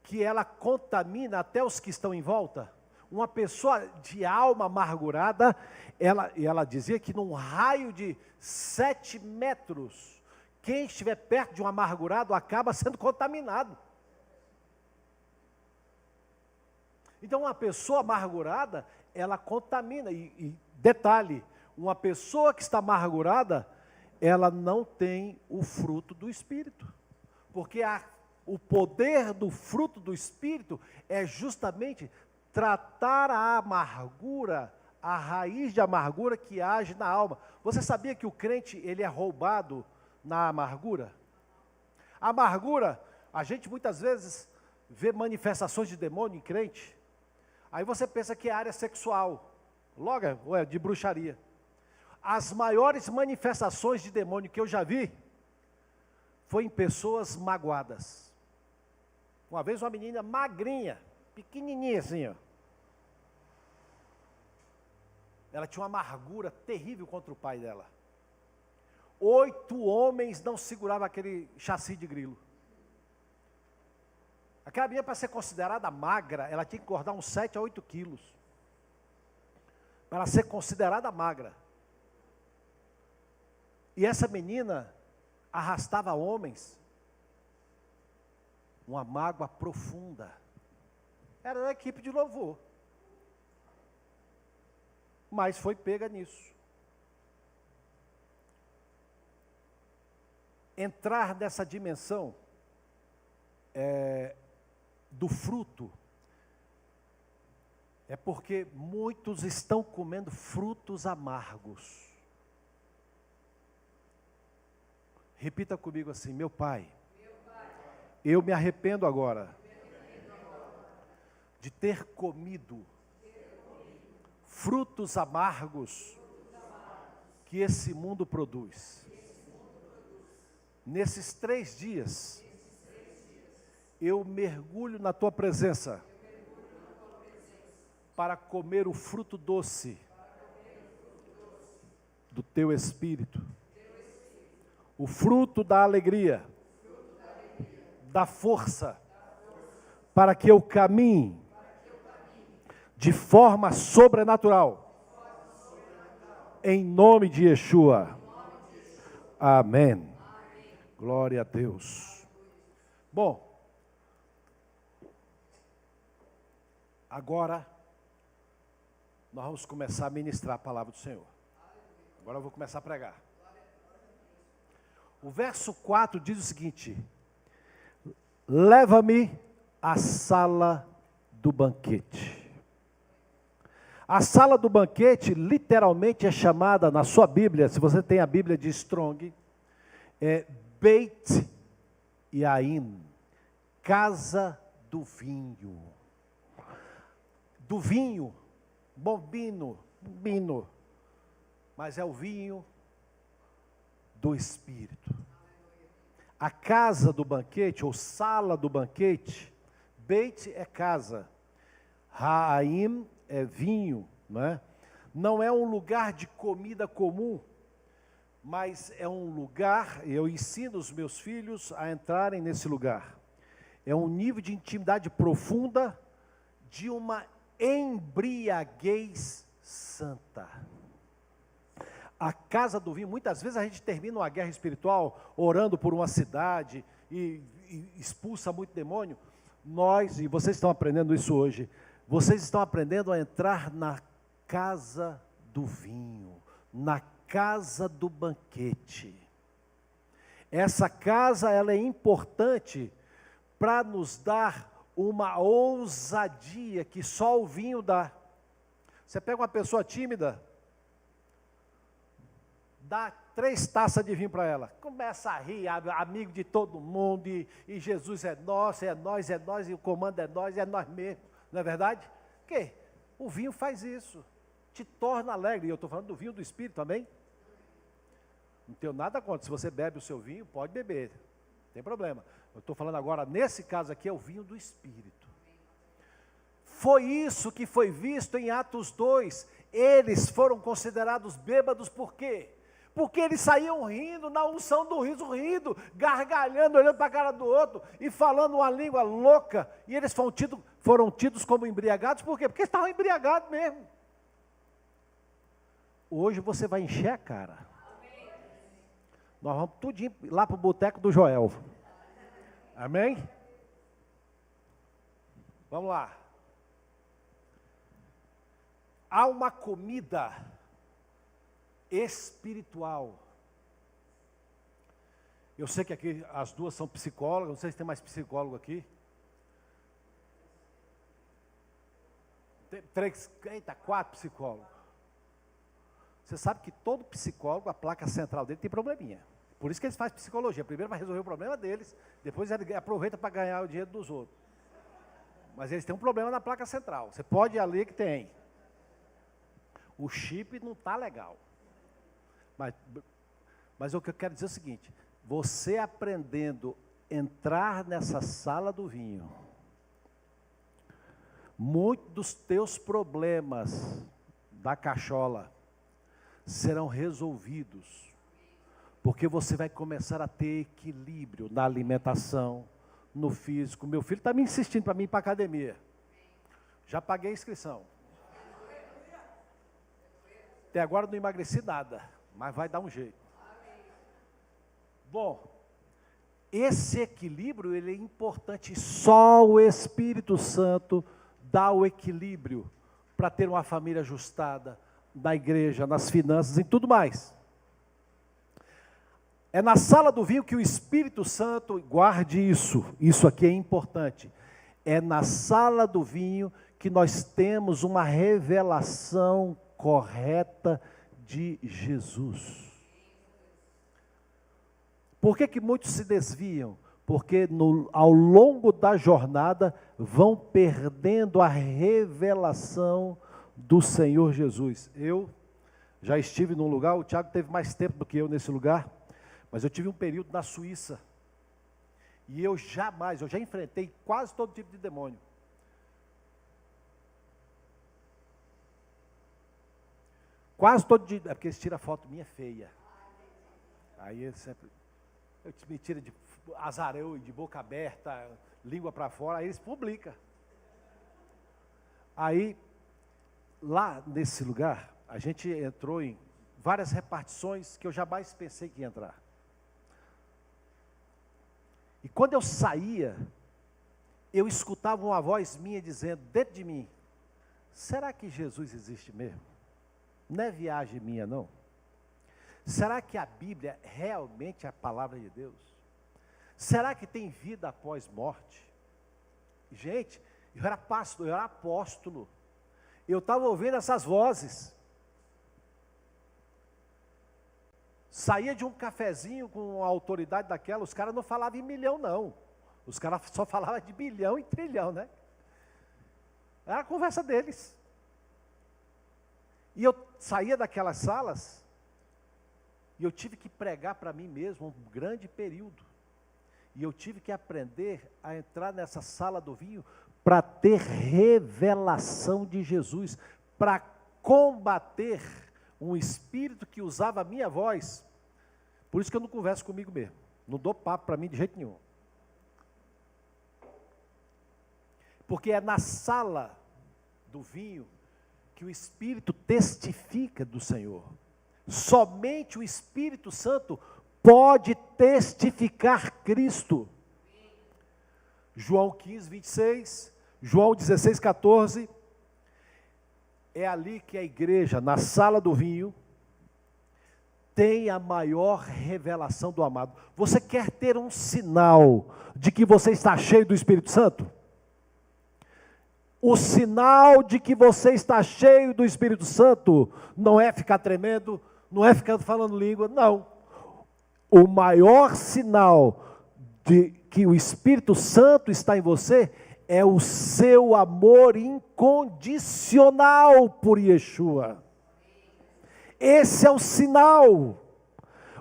que ela contamina até os que estão em volta. Uma pessoa de alma amargurada, ela dizia que num raio de 7 metros, quem estiver perto de um amargurado acaba sendo contaminado. Então, uma pessoa amargurada, ela contamina. E detalhe, uma pessoa que está amargurada, ela não tem o fruto do Espírito. Porque o poder do fruto do Espírito é justamente tratar a amargura, a raiz de amargura que age na alma. Você sabia que o crente, ele é roubado na amargura? A amargura, a gente muitas vezes vê manifestações de demônio em crente. Aí você pensa que é área sexual, logo é de bruxaria. As maiores manifestações de demônio que eu já vi, foi em pessoas magoadas. Uma vez uma menina magrinha, pequenininha assim, ó. Ela tinha uma amargura terrível contra o pai dela. 8 homens não seguravam aquele chassi de grilo. Aquela menina, para ser considerada magra, ela tinha que engordar uns 7 a 8 quilos. Para ela ser considerada magra. E essa menina arrastava homens. Uma mágoa profunda. Era da equipe de louvor. Mas foi pega nisso. Entrar nessa dimensão do fruto, é porque muitos estão comendo frutos amargos. Repita comigo assim: meu pai, eu me arrependo agora de ter comido frutos amargos que esse mundo produz. Nesses 3 dias, eu mergulho na tua presença para comer o fruto doce do teu Espírito, o fruto da alegria, da força, para que eu caminhe de forma sobrenatural, em nome de Yeshua. Amém. Glória a Deus. Bom, agora nós vamos começar a ministrar a palavra do Senhor. Agora eu vou começar a pregar. O verso 4 diz o seguinte: leva-me à sala do banquete. A sala do banquete literalmente é chamada na sua Bíblia, se você tem a Bíblia de Strong, Beit Yain, casa do vinho. Do vinho, bino, mas é o vinho do Espírito. A casa do banquete, ou sala do banquete, Beit é casa, Haim é vinho, não é? Não é um lugar de comida comum, mas é um lugar, eu ensino os meus filhos a entrarem nesse lugar. É um nível de intimidade profunda, de uma embriaguez santa. A casa do vinho, muitas vezes a gente termina uma guerra espiritual orando por uma cidade e expulsa muito demônio. Nós, e vocês estão aprendendo isso hoje, vocês estão aprendendo a entrar na casa do vinho, na casa do banquete. Essa casa, ela é importante para nos dar uma ousadia que só o vinho dá. Você pega uma pessoa tímida, dá 3 taças de vinho para ela, começa a rir, amigo de todo mundo, e Jesus é nosso, e o comando é nós mesmo, não é verdade? Porque o vinho faz isso, te torna alegre, e eu estou falando do vinho do Espírito também. Não tenho nada contra, se você bebe o seu vinho, pode beber, não tem problema. Eu estou falando agora, nesse caso aqui, é o vinho do Espírito. Foi isso que foi visto em Atos 2, eles foram considerados bêbados, por quê? Porque eles saíam rindo, na unção do riso, rindo, gargalhando, olhando para a cara do outro, e falando uma língua louca, e eles foram tidos como embriagados, por quê? Porque estavam embriagados mesmo. Hoje você vai encher a cara. Nós vamos tudinho lá para o boteco do Joel. Amém? Vamos lá. Há uma comida espiritual. Eu sei que aqui as duas são psicólogas, não sei se tem mais psicólogo aqui. Tem 4 psicólogos. Você sabe que todo psicólogo, a placa central dele tem probleminha. Por isso que eles fazem psicologia. Primeiro vai resolver o problema deles, depois ele aproveita para ganhar o dinheiro dos outros. Mas eles têm um problema na placa central. Você pode ir ali que tem. O chip não está legal. Mas o que eu quero dizer é o seguinte, você aprendendo a entrar nessa sala do vinho, muitos dos teus problemas da cachola serão resolvidos, porque você vai começar a ter equilíbrio na alimentação, no físico. Meu filho está me insistindo para mim ir para a academia. Já paguei a inscrição. Até agora não emagreci nada, mas vai dar um jeito. Bom, esse equilíbrio ele é importante. Só o Espírito Santo dá o equilíbrio para ter uma família ajustada na igreja, nas finanças e tudo mais. É na sala do vinho que o Espírito Santo, guarde isso aqui é importante. É na sala do vinho que nós temos uma revelação correta de Jesus. Por que muitos se desviam? Porque ao longo da jornada vão perdendo a revelação do Senhor Jesus. Eu já estive num lugar, o Tiago teve mais tempo do que eu nesse lugar, mas eu tive um período na Suíça, e eu já enfrentei quase todo tipo de demônio. Quase todo dia, é porque eles tiram foto minha feia. Aí eles sempre, me tira de azarão, de boca aberta, língua para fora, aí eles publicam. Aí, lá nesse lugar, a gente entrou em várias repartições que eu jamais pensei que ia entrar. E quando eu saía, eu escutava uma voz minha dizendo dentro de mim, será que Jesus existe mesmo? Não é viagem minha, não. Será que a Bíblia realmente é a palavra de Deus? Será que tem vida após morte? Gente, eu era pastor, eu era apóstolo. Eu estava ouvindo essas vozes. Saía de um cafezinho com a autoridade daquela, os caras não falavam em milhão, não. Os caras só falavam de bilhão e trilhão, né? Era a conversa deles. E eu saía daquelas salas, e eu tive que pregar para mim mesmo um grande período. E eu tive que aprender a entrar nessa sala do vinho para ter revelação de Jesus, para combater um espírito que usava a minha voz Por isso que eu não converso comigo mesmo. Não dou papo para mim de jeito nenhum. Porque é na sala do vinho que o Espírito testifica do Senhor. Somente o Espírito Santo pode testificar Cristo. João 15, 26, João 16, 14. É ali que a igreja, na sala do vinho, tem a maior revelação do amado. Você quer ter um sinal de que você está cheio do Espírito Santo? O sinal de que você está cheio do Espírito Santo não é ficar tremendo, não é ficar falando língua, não. O maior sinal de que o Espírito Santo está em você é o seu amor incondicional por Yeshua. Esse é o sinal.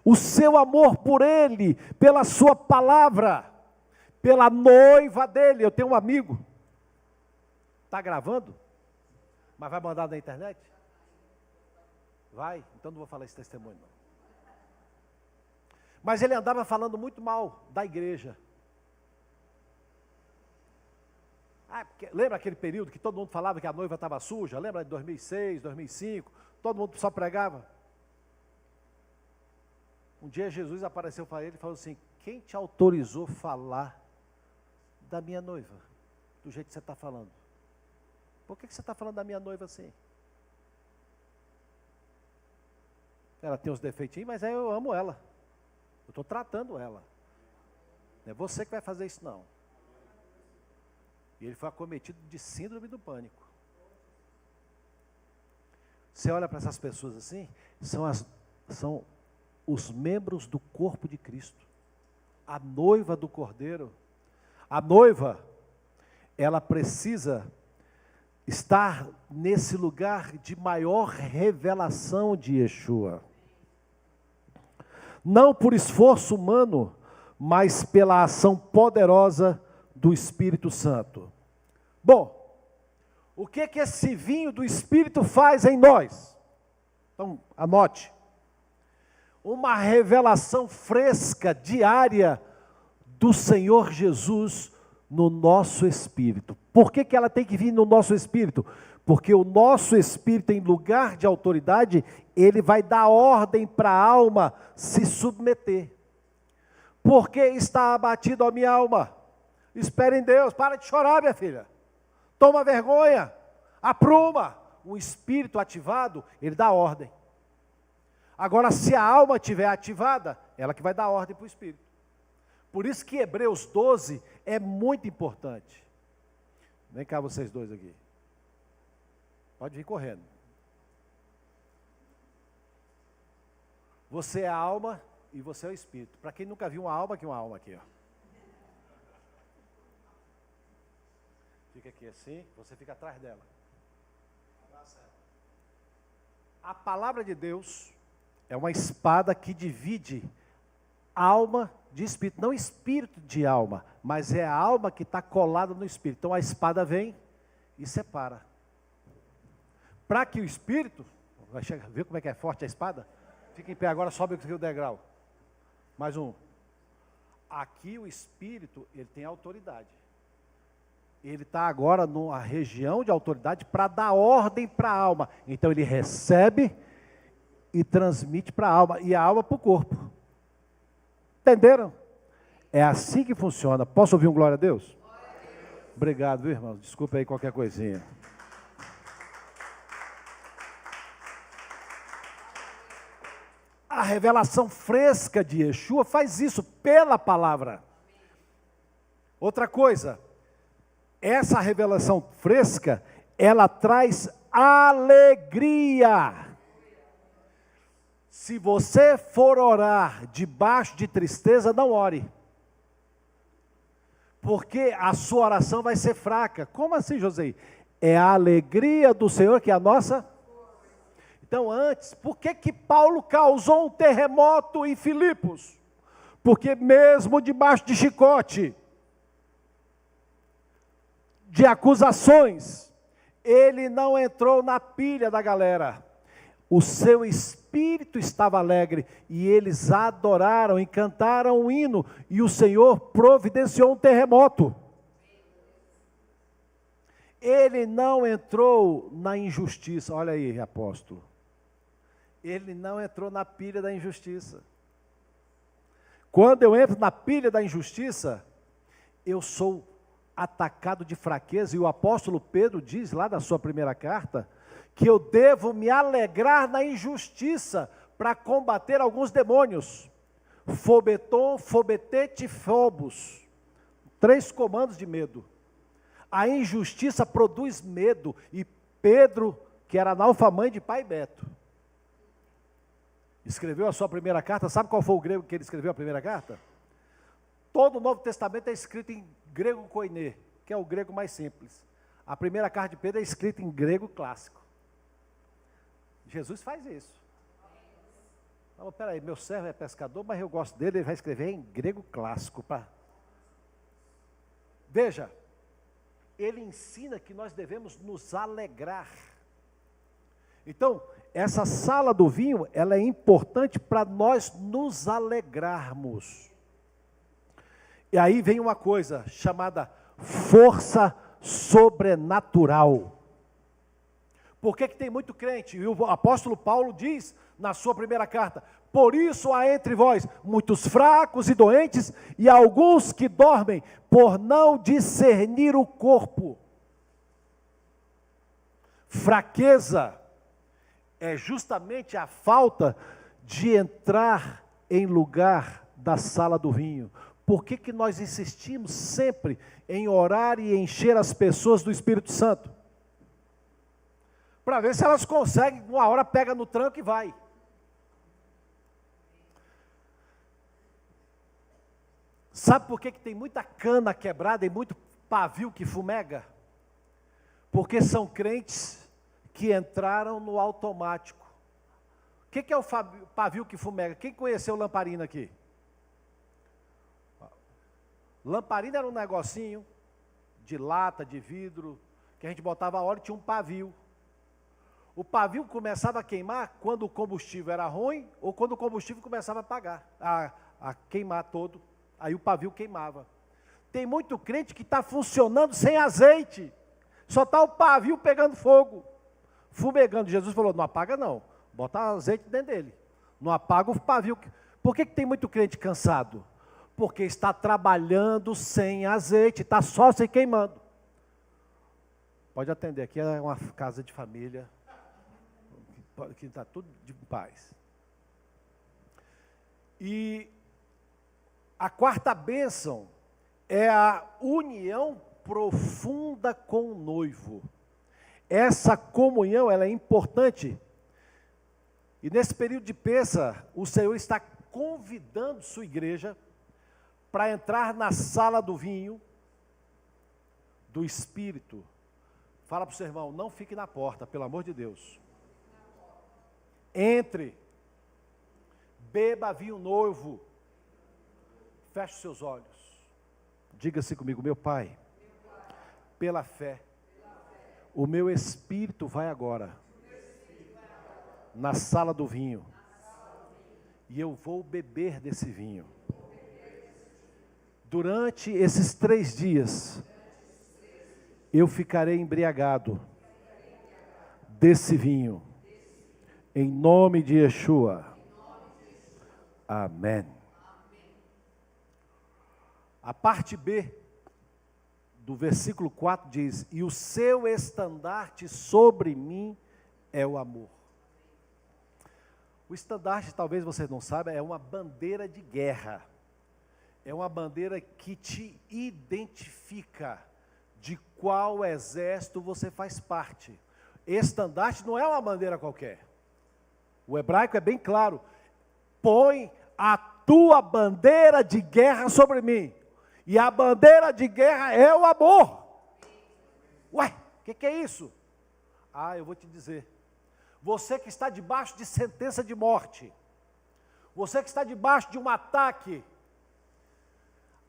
O seu amor por Ele, pela sua palavra, pela noiva dele. Eu tenho um amigo. Está gravando? Mas vai mandar na internet? Vai? Então não vou falar esse testemunho não. Mas ele andava falando muito mal da igreja. Lembra aquele período que todo mundo falava que a noiva estava suja? Lembra de 2006, 2005? Todo mundo só pregava. Um dia Jesus apareceu para ele e falou assim: quem te autorizou falar da minha noiva? Do jeito que você está falando. Por que você está falando da minha noiva assim? Ela tem uns defeitinhos, mas eu amo ela. Eu estou tratando ela. Não é você que vai fazer isso não. E ele foi acometido de síndrome do pânico. Você olha para essas pessoas assim, são os membros do corpo de Cristo. A noiva do Cordeiro. A noiva, ela precisa estar nesse lugar de maior revelação de Yeshua. Não por esforço humano, mas pela ação poderosa do Espírito Santo. Bom, o que esse vinho do Espírito faz em nós? Então, anote. Uma revelação fresca, diária, do Senhor Jesus no nosso espírito. Por que ela tem que vir no nosso espírito? Porque o nosso espírito, em lugar de autoridade, ele vai dar ordem para a alma se submeter. Por que está abatido a minha alma? Espere em Deus, para de chorar, minha filha. Toma vergonha, apruma. O espírito ativado, ele dá ordem. Agora, se a alma estiver ativada, ela que vai dar ordem para o espírito. Por isso que Hebreus 12 é muito importante. Vem cá vocês dois aqui. Pode vir correndo. Você é a alma e você é o espírito. Para quem nunca viu uma alma aqui, ó. Fica aqui assim, você fica atrás dela. A palavra de Deus é uma espada que divide alma de espírito, não espírito de alma, mas é a alma que está colada no espírito. Então a espada vem e separa. Para que o espírito, vai chegar, viu como é que é forte a espada? Fica em pé agora, sobe o degrau. Mais um. Aqui o espírito, ele tem autoridade. Ele está agora numa região de autoridade para dar ordem para a alma. Então ele recebe e transmite para a alma, e a alma para o corpo. Entenderam? É assim que funciona. Posso ouvir um glória a Deus? Obrigado, viu, irmãos? Desculpa aí qualquer coisinha. A revelação fresca de Yeshua faz isso pela palavra. Outra coisa, essa revelação fresca, ela traz alegria. Se você for orar debaixo de tristeza, não ore. Porque a sua oração vai ser fraca. Como assim, José? É a alegria do Senhor que é a nossa. Então antes, por que Paulo causou um terremoto em Filipos? Porque mesmo debaixo de chicote, de acusações, ele não entrou na pilha da galera. o seu espírito estava alegre, e eles adoraram e cantaram um hino, e o Senhor providenciou um terremoto. Ele não entrou na injustiça, olha aí, apóstolo. Ele não entrou na pilha da injustiça. Quando eu entro na pilha da injustiça, eu sou atacado de fraqueza, e o apóstolo Pedro diz lá na sua primeira carta, que eu devo me alegrar na injustiça para combater alguns demônios. Fobeton, fobetete, phobos. 3 comandos de medo. A injustiça produz medo, e Pedro, que era analfamã de pai Beto, escreveu a sua primeira carta. Sabe qual foi o grego que ele escreveu a primeira carta? Todo o Novo Testamento é escrito em grego koiné, que é o grego mais simples. A primeira carta de Pedro é escrita em grego clássico. Jesus faz isso. Não, peraí, meu servo é pescador, mas eu gosto dele, ele vai escrever em grego clássico. Veja, ele ensina que nós devemos nos alegrar. Então, essa sala do vinho, ela é importante para nós nos alegrarmos. E aí vem uma coisa chamada força sobrenatural. Por que tem muito crente? E o apóstolo Paulo diz na sua primeira carta: por isso há entre vós muitos fracos e doentes, e alguns que dormem, por não discernir o corpo. Fraqueza é justamente a falta de entrar em lugar da sala do vinho. Por que nós insistimos sempre em orar e encher as pessoas do Espírito Santo? Para ver se elas conseguem, uma hora pega no tranco e vai. Sabe por que tem muita cana quebrada e muito pavio que fumega? Porque são crentes que entraram no automático. O que é o pavio que fumega? Quem conheceu lamparina aqui? Lamparina era um negocinho de lata, de vidro, que a gente botava óleo e tinha um pavio. O pavio começava a queimar quando o combustível era ruim, ou quando o combustível começava a queimar todo. Aí o pavio queimava. Tem muito crente que está funcionando sem azeite. Só está o pavio pegando fogo, fumegando. Jesus falou: não apaga não, bota azeite dentro dele. Não apaga o pavio. Por que tem muito crente cansado? Porque está trabalhando sem azeite, está só se queimando. Pode atender, aqui é uma casa de família, que está tudo de paz. E a quarta bênção é a união profunda com o noivo. Essa comunhão, ela é importante. E nesse período de Pêssar, o Senhor está convidando sua igreja para entrar na sala do vinho do Espírito. Fala para o seu irmão: não fique na porta, pelo amor de Deus. Entre, beba vinho novo, feche os seus olhos, diga-se comigo: meu Pai, pela fé, o meu espírito vai agora na sala do vinho, e eu vou beber desse vinho. Durante esses 3 dias, eu ficarei embriagado desse vinho, em nome de Yeshua. Amém. A parte B do versículo 4 diz: e o seu estandarte sobre mim é o amor. O estandarte, talvez vocês não saibam, é uma bandeira de guerra. É uma bandeira que te identifica de qual exército você faz parte. Estandarte não é uma bandeira qualquer. O hebraico é bem claro: põe a tua bandeira de guerra sobre mim. E a bandeira de guerra é o amor. Ué, o que é isso? Eu vou te dizer. Você que está debaixo de sentença de morte, você que está debaixo de um ataque,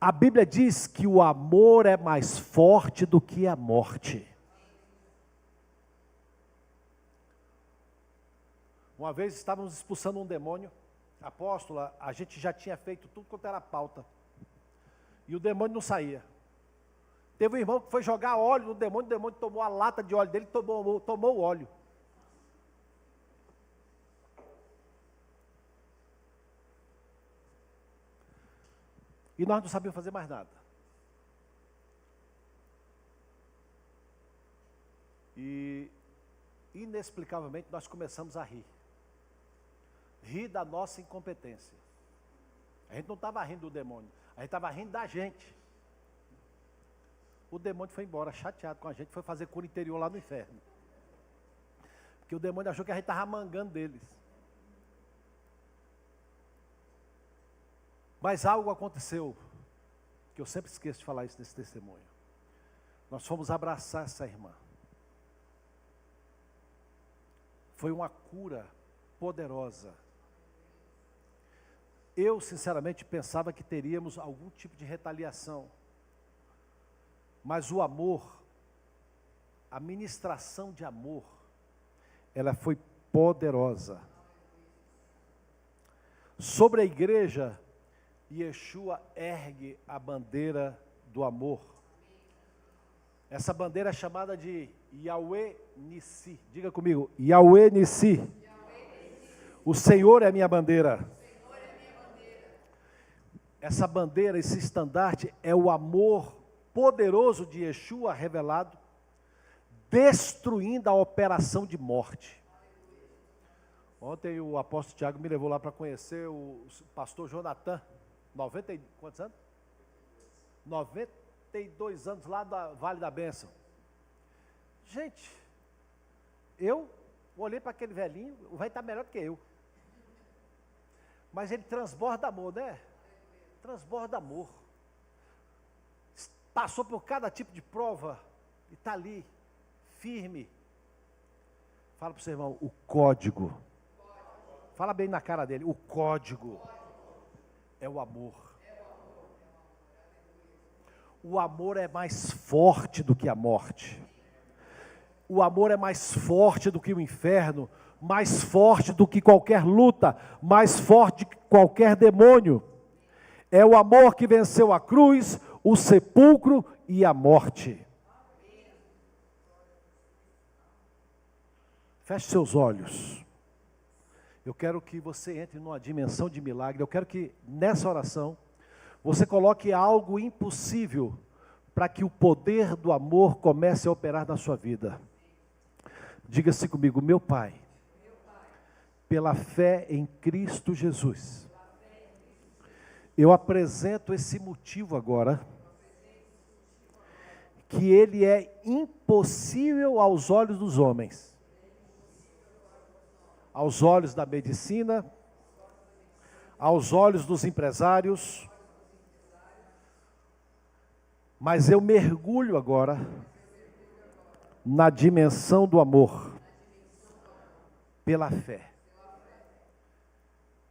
a Bíblia diz que o amor é mais forte do que a morte. Uma vez estávamos expulsando um demônio, apóstola, a gente já tinha feito tudo quanto era pauta. E o demônio não saía. Teve um irmão que foi jogar óleo no demônio, o demônio tomou a lata de óleo dele e tomou o óleo. E nós não sabíamos fazer mais nada. E, inexplicavelmente, nós começamos a rir. Rir da nossa incompetência. A gente não estava rindo do demônio, a gente estava rindo da gente. O demônio foi embora, chateado com a gente, foi fazer cura interior lá no inferno. Porque o demônio achou que a gente estava mangando deles. Mas algo aconteceu, que eu sempre esqueço de falar isso nesse testemunho. Nós fomos abraçar essa irmã. Foi uma cura poderosa. Eu, sinceramente, pensava que teríamos algum tipo de retaliação. Mas o amor, a ministração de amor, ela foi poderosa. Sobre a igreja, Yeshua ergue a bandeira do amor. Essa bandeira é chamada de Yahweh Nissi. Diga comigo, Yahweh Nissi. O Senhor é a minha bandeira. Essa bandeira, esse estandarte é o amor poderoso de Yeshua revelado, destruindo a operação de morte. Ontem o apóstolo Tiago me levou lá para conhecer o pastor Jonathan, quantos anos? 92 anos lá da Vale da Bênção. Gente, eu olhei para aquele velhinho, o velho está melhor do que eu. Mas ele transborda amor, né? Transborda amor. Passou por cada tipo de prova e está ali, firme. Fala para o seu irmão, o código. Fala bem na cara dele, o código é o amor. O amor é mais forte do que a morte. O amor é mais forte do que o inferno, mais forte do que qualquer luta, mais forte do que qualquer demônio. É o amor que venceu a cruz, o sepulcro e a morte. Feche seus olhos. Eu quero que você entre numa dimensão de milagre. Eu quero que nessa oração você coloque algo impossível para que o poder do amor comece a operar na sua vida. Diga-se comigo, meu Pai, pela fé em Cristo Jesus, eu apresento esse motivo agora, que ele é impossível aos olhos dos homens, aos olhos da medicina, aos olhos dos empresários, mas eu mergulho agora na dimensão do amor, pela fé.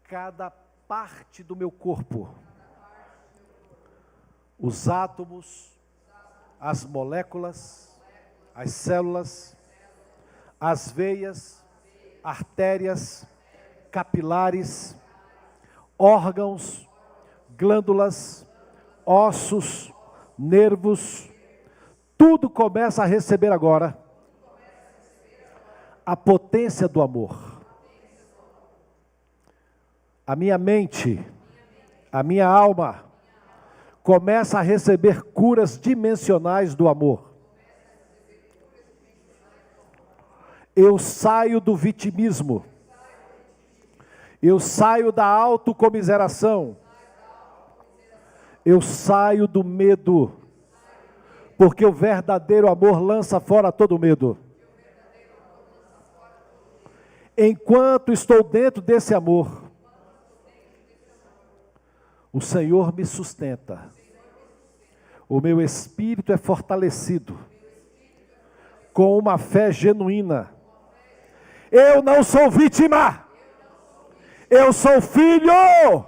Cada parte do meu corpo, os átomos, as moléculas, as células, as veias, artérias, capilares, órgãos, glândulas, ossos, nervos, tudo começa a receber agora a potência do amor. A minha mente, a minha alma, começa a receber curas dimensionais do amor. Eu saio do vitimismo. Eu saio da autocomiseração. Eu saio do medo. Porque o verdadeiro amor lança fora todo medo. Enquanto estou dentro desse amor, o Senhor me sustenta. O meu espírito é fortalecido com uma fé genuína. Eu não sou vítima. Eu sou filho.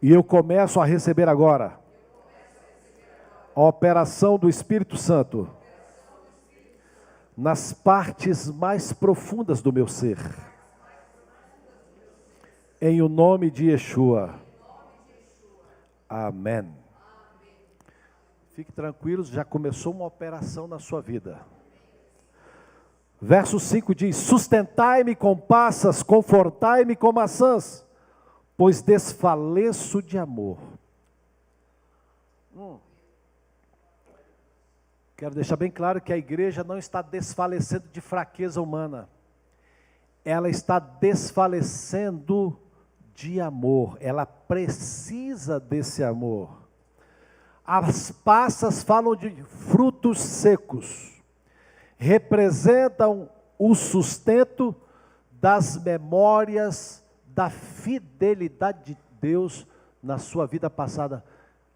E eu começo a receber agora a operação do Espírito Santo nas partes mais profundas do meu ser. Em o nome de Yeshua. Amém. Fique tranquilos, já começou uma operação na sua vida. Verso 5 diz: sustentai-me com passas, confortai-me com maçãs, pois desfaleço de amor. Quero deixar bem claro que a igreja não está desfalecendo de fraqueza humana. Ela está desfalecendo de amor. Ela precisa desse amor. As passas falam de frutos secos. Representam o sustento das memórias da fidelidade de Deus na sua vida passada.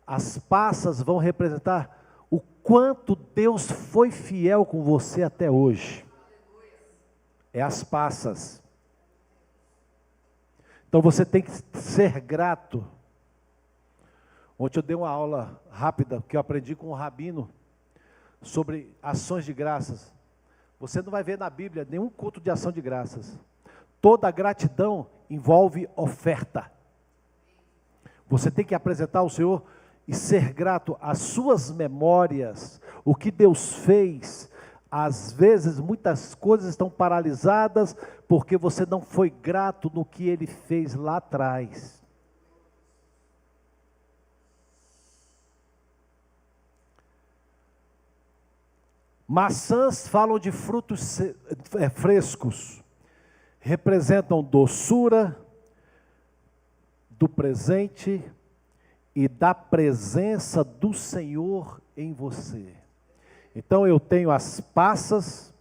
As passas vão representar o quanto Deus foi fiel com você até hoje. É as passas. Então você tem que ser grato. Ontem eu dei uma aula rápida que eu aprendi com um rabino sobre ações de graças. Você não vai ver na Bíblia nenhum culto de ação de graças. Toda gratidão envolve oferta. Você tem que apresentar ao Senhor e ser grato às suas memórias, o que Deus fez. Às vezes muitas coisas estão paralisadas porque você não foi grato no que Ele fez lá atrás. Maçãs falam de frutos frescos, representam doçura do presente e da presença do Senhor em você. Então eu tenho as passas.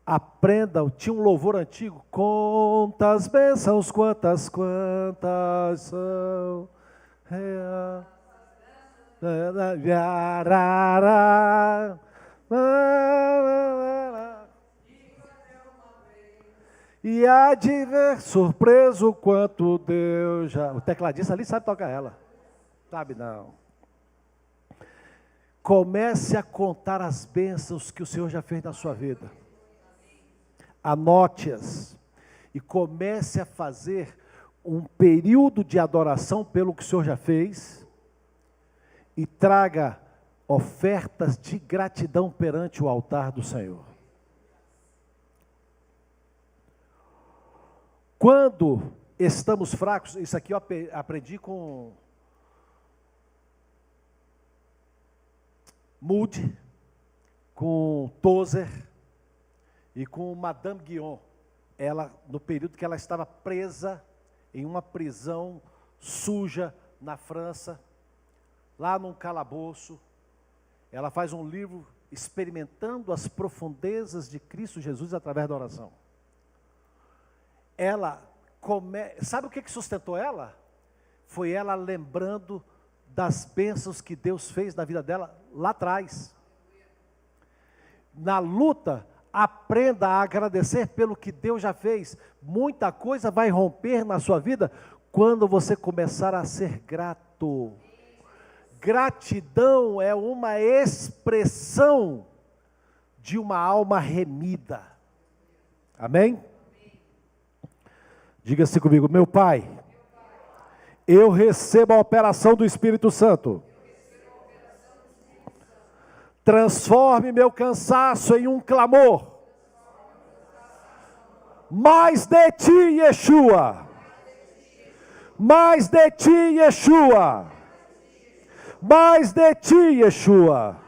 Aprenda, tinha um louvor antigo, quantas bênçãos, quantas são. E há de ver surpreso quanto Deus já... O tecladista ali sabe tocar ela. Sabe não. Comece a contar as bênçãos que o Senhor já fez na sua vida. Anote-as. E comece a fazer um período de adoração pelo que o Senhor já fez. E traga ofertas de gratidão perante o altar do Senhor. Quando estamos fracos, isso aqui eu aprendi com Moody, com Tozer e com Madame Guion. Ela, no período que ela estava presa em uma prisão suja na França, lá num calabouço, ela faz um livro experimentando as profundezas de Cristo Jesus através da oração. Ela sabe o que sustentou ela? Foi ela lembrando das bênçãos que Deus fez na vida dela lá atrás. Na luta, aprenda a agradecer pelo que Deus já fez. Muita coisa vai romper na sua vida quando você começar a ser grato. Gratidão é uma expressão de uma alma remida. Amém? Diga-se comigo, meu Pai, eu recebo a operação do Espírito Santo. Transforme meu cansaço em um clamor. Mais de ti, Yeshua. Mais de ti, Yeshua. Mais de ti, Yeshua.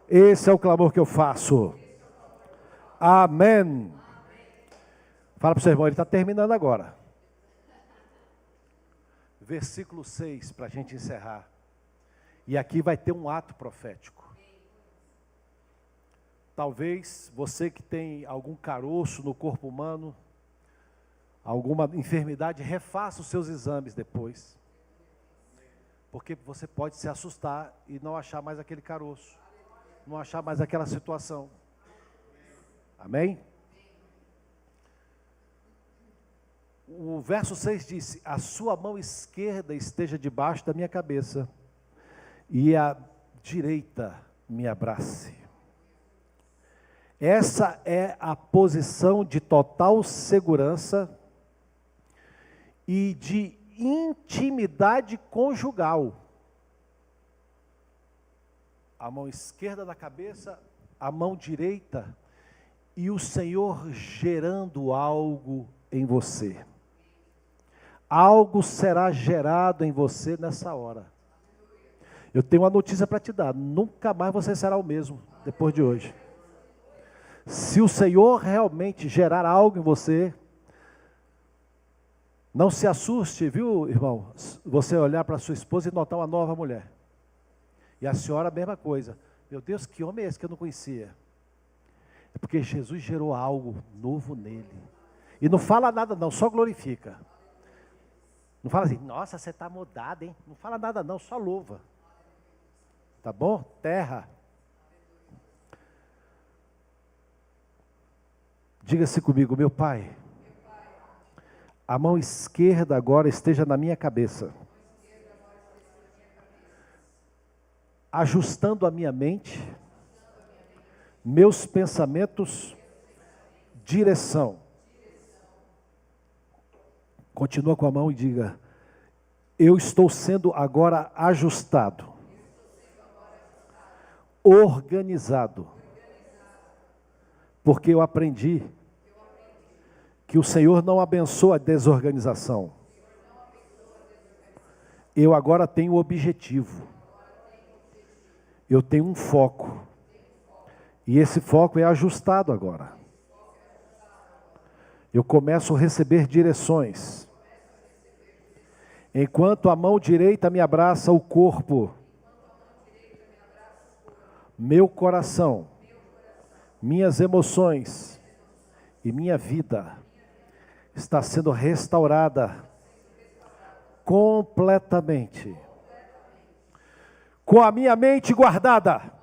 Esse é o clamor que eu faço. Amém. Fala para o seu irmão, ele está terminando agora. Versículo 6, para a gente encerrar. E aqui vai ter um ato profético. Talvez você que tem algum caroço no corpo humano, alguma enfermidade, refaça os seus exames depois. Porque você pode se assustar e não achar mais aquele caroço. Não achar mais aquela situação. Amém? O verso 6 disse: a sua mão esquerda esteja debaixo da minha cabeça, e a direita me abrace. Essa é a posição de total segurança e de intimidade conjugal. A mão esquerda na cabeça, a mão direita, e o Senhor gerando algo em você. Algo será gerado em você nessa hora. Eu tenho uma notícia para te dar: nunca mais você será o mesmo depois de hoje. Se o Senhor realmente gerar algo em você, não se assuste, viu, irmão? Você olhar para sua esposa e notar uma nova mulher. E a senhora a mesma coisa. Meu Deus, que homem é esse que eu não conhecia? É porque Jesus gerou algo novo nele. E não fala nada não, só glorifica. Não fala assim, nossa, você está mudado, hein? Não fala nada não, só louva. Tá bom? Terra. Diga-se comigo, meu Pai, a mão esquerda agora esteja na minha cabeça, ajustando a minha mente, meus pensamentos, direção. Continua com a mão e diga, eu estou sendo agora ajustado, organizado, porque eu aprendi que o Senhor não abençoa a desorganização. Eu agora tenho um objetivo. Eu tenho um foco. E esse foco é ajustado agora. Eu começo a receber direções. Enquanto a mão direita me abraça o corpo, meu coração, minhas emoções e minha vida está sendo restaurada completamente. Com a minha mente guardada,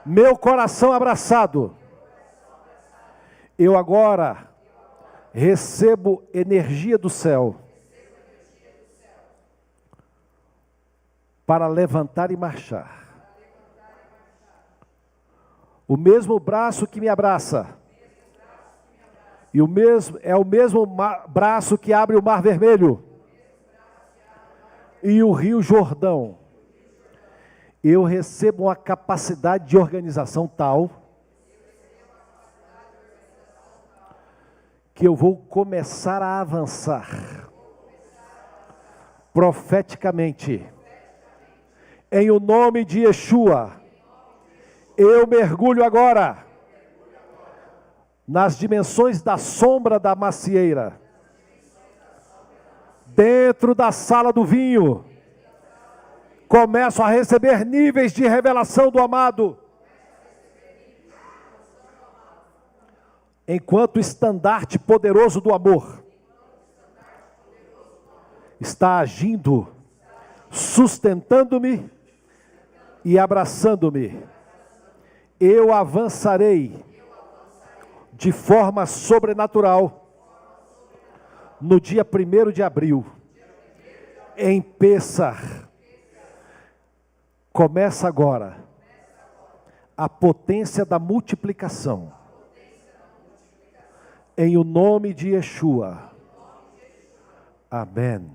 meu coração abraçado, eu agora recebo energia do céu para levantar e marchar. O mesmo braço que me abraça, e é o mesmo braço que abre o Mar Vermelho e o Rio Jordão. Eu recebo uma capacidade de organização tal que eu vou começar a avançar profeticamente. Em o nome de Yeshua, eu mergulho agora nas dimensões da sombra da macieira, dentro da sala do vinho, começo a receber níveis de revelação do amado, enquanto o estandarte poderoso do amor está agindo, sustentando-me e abraçando-me. Eu avançarei de forma sobrenatural no dia 1º de abril, em Pêssar. Começa agora a potência da multiplicação, em o nome de Yeshua. Amém.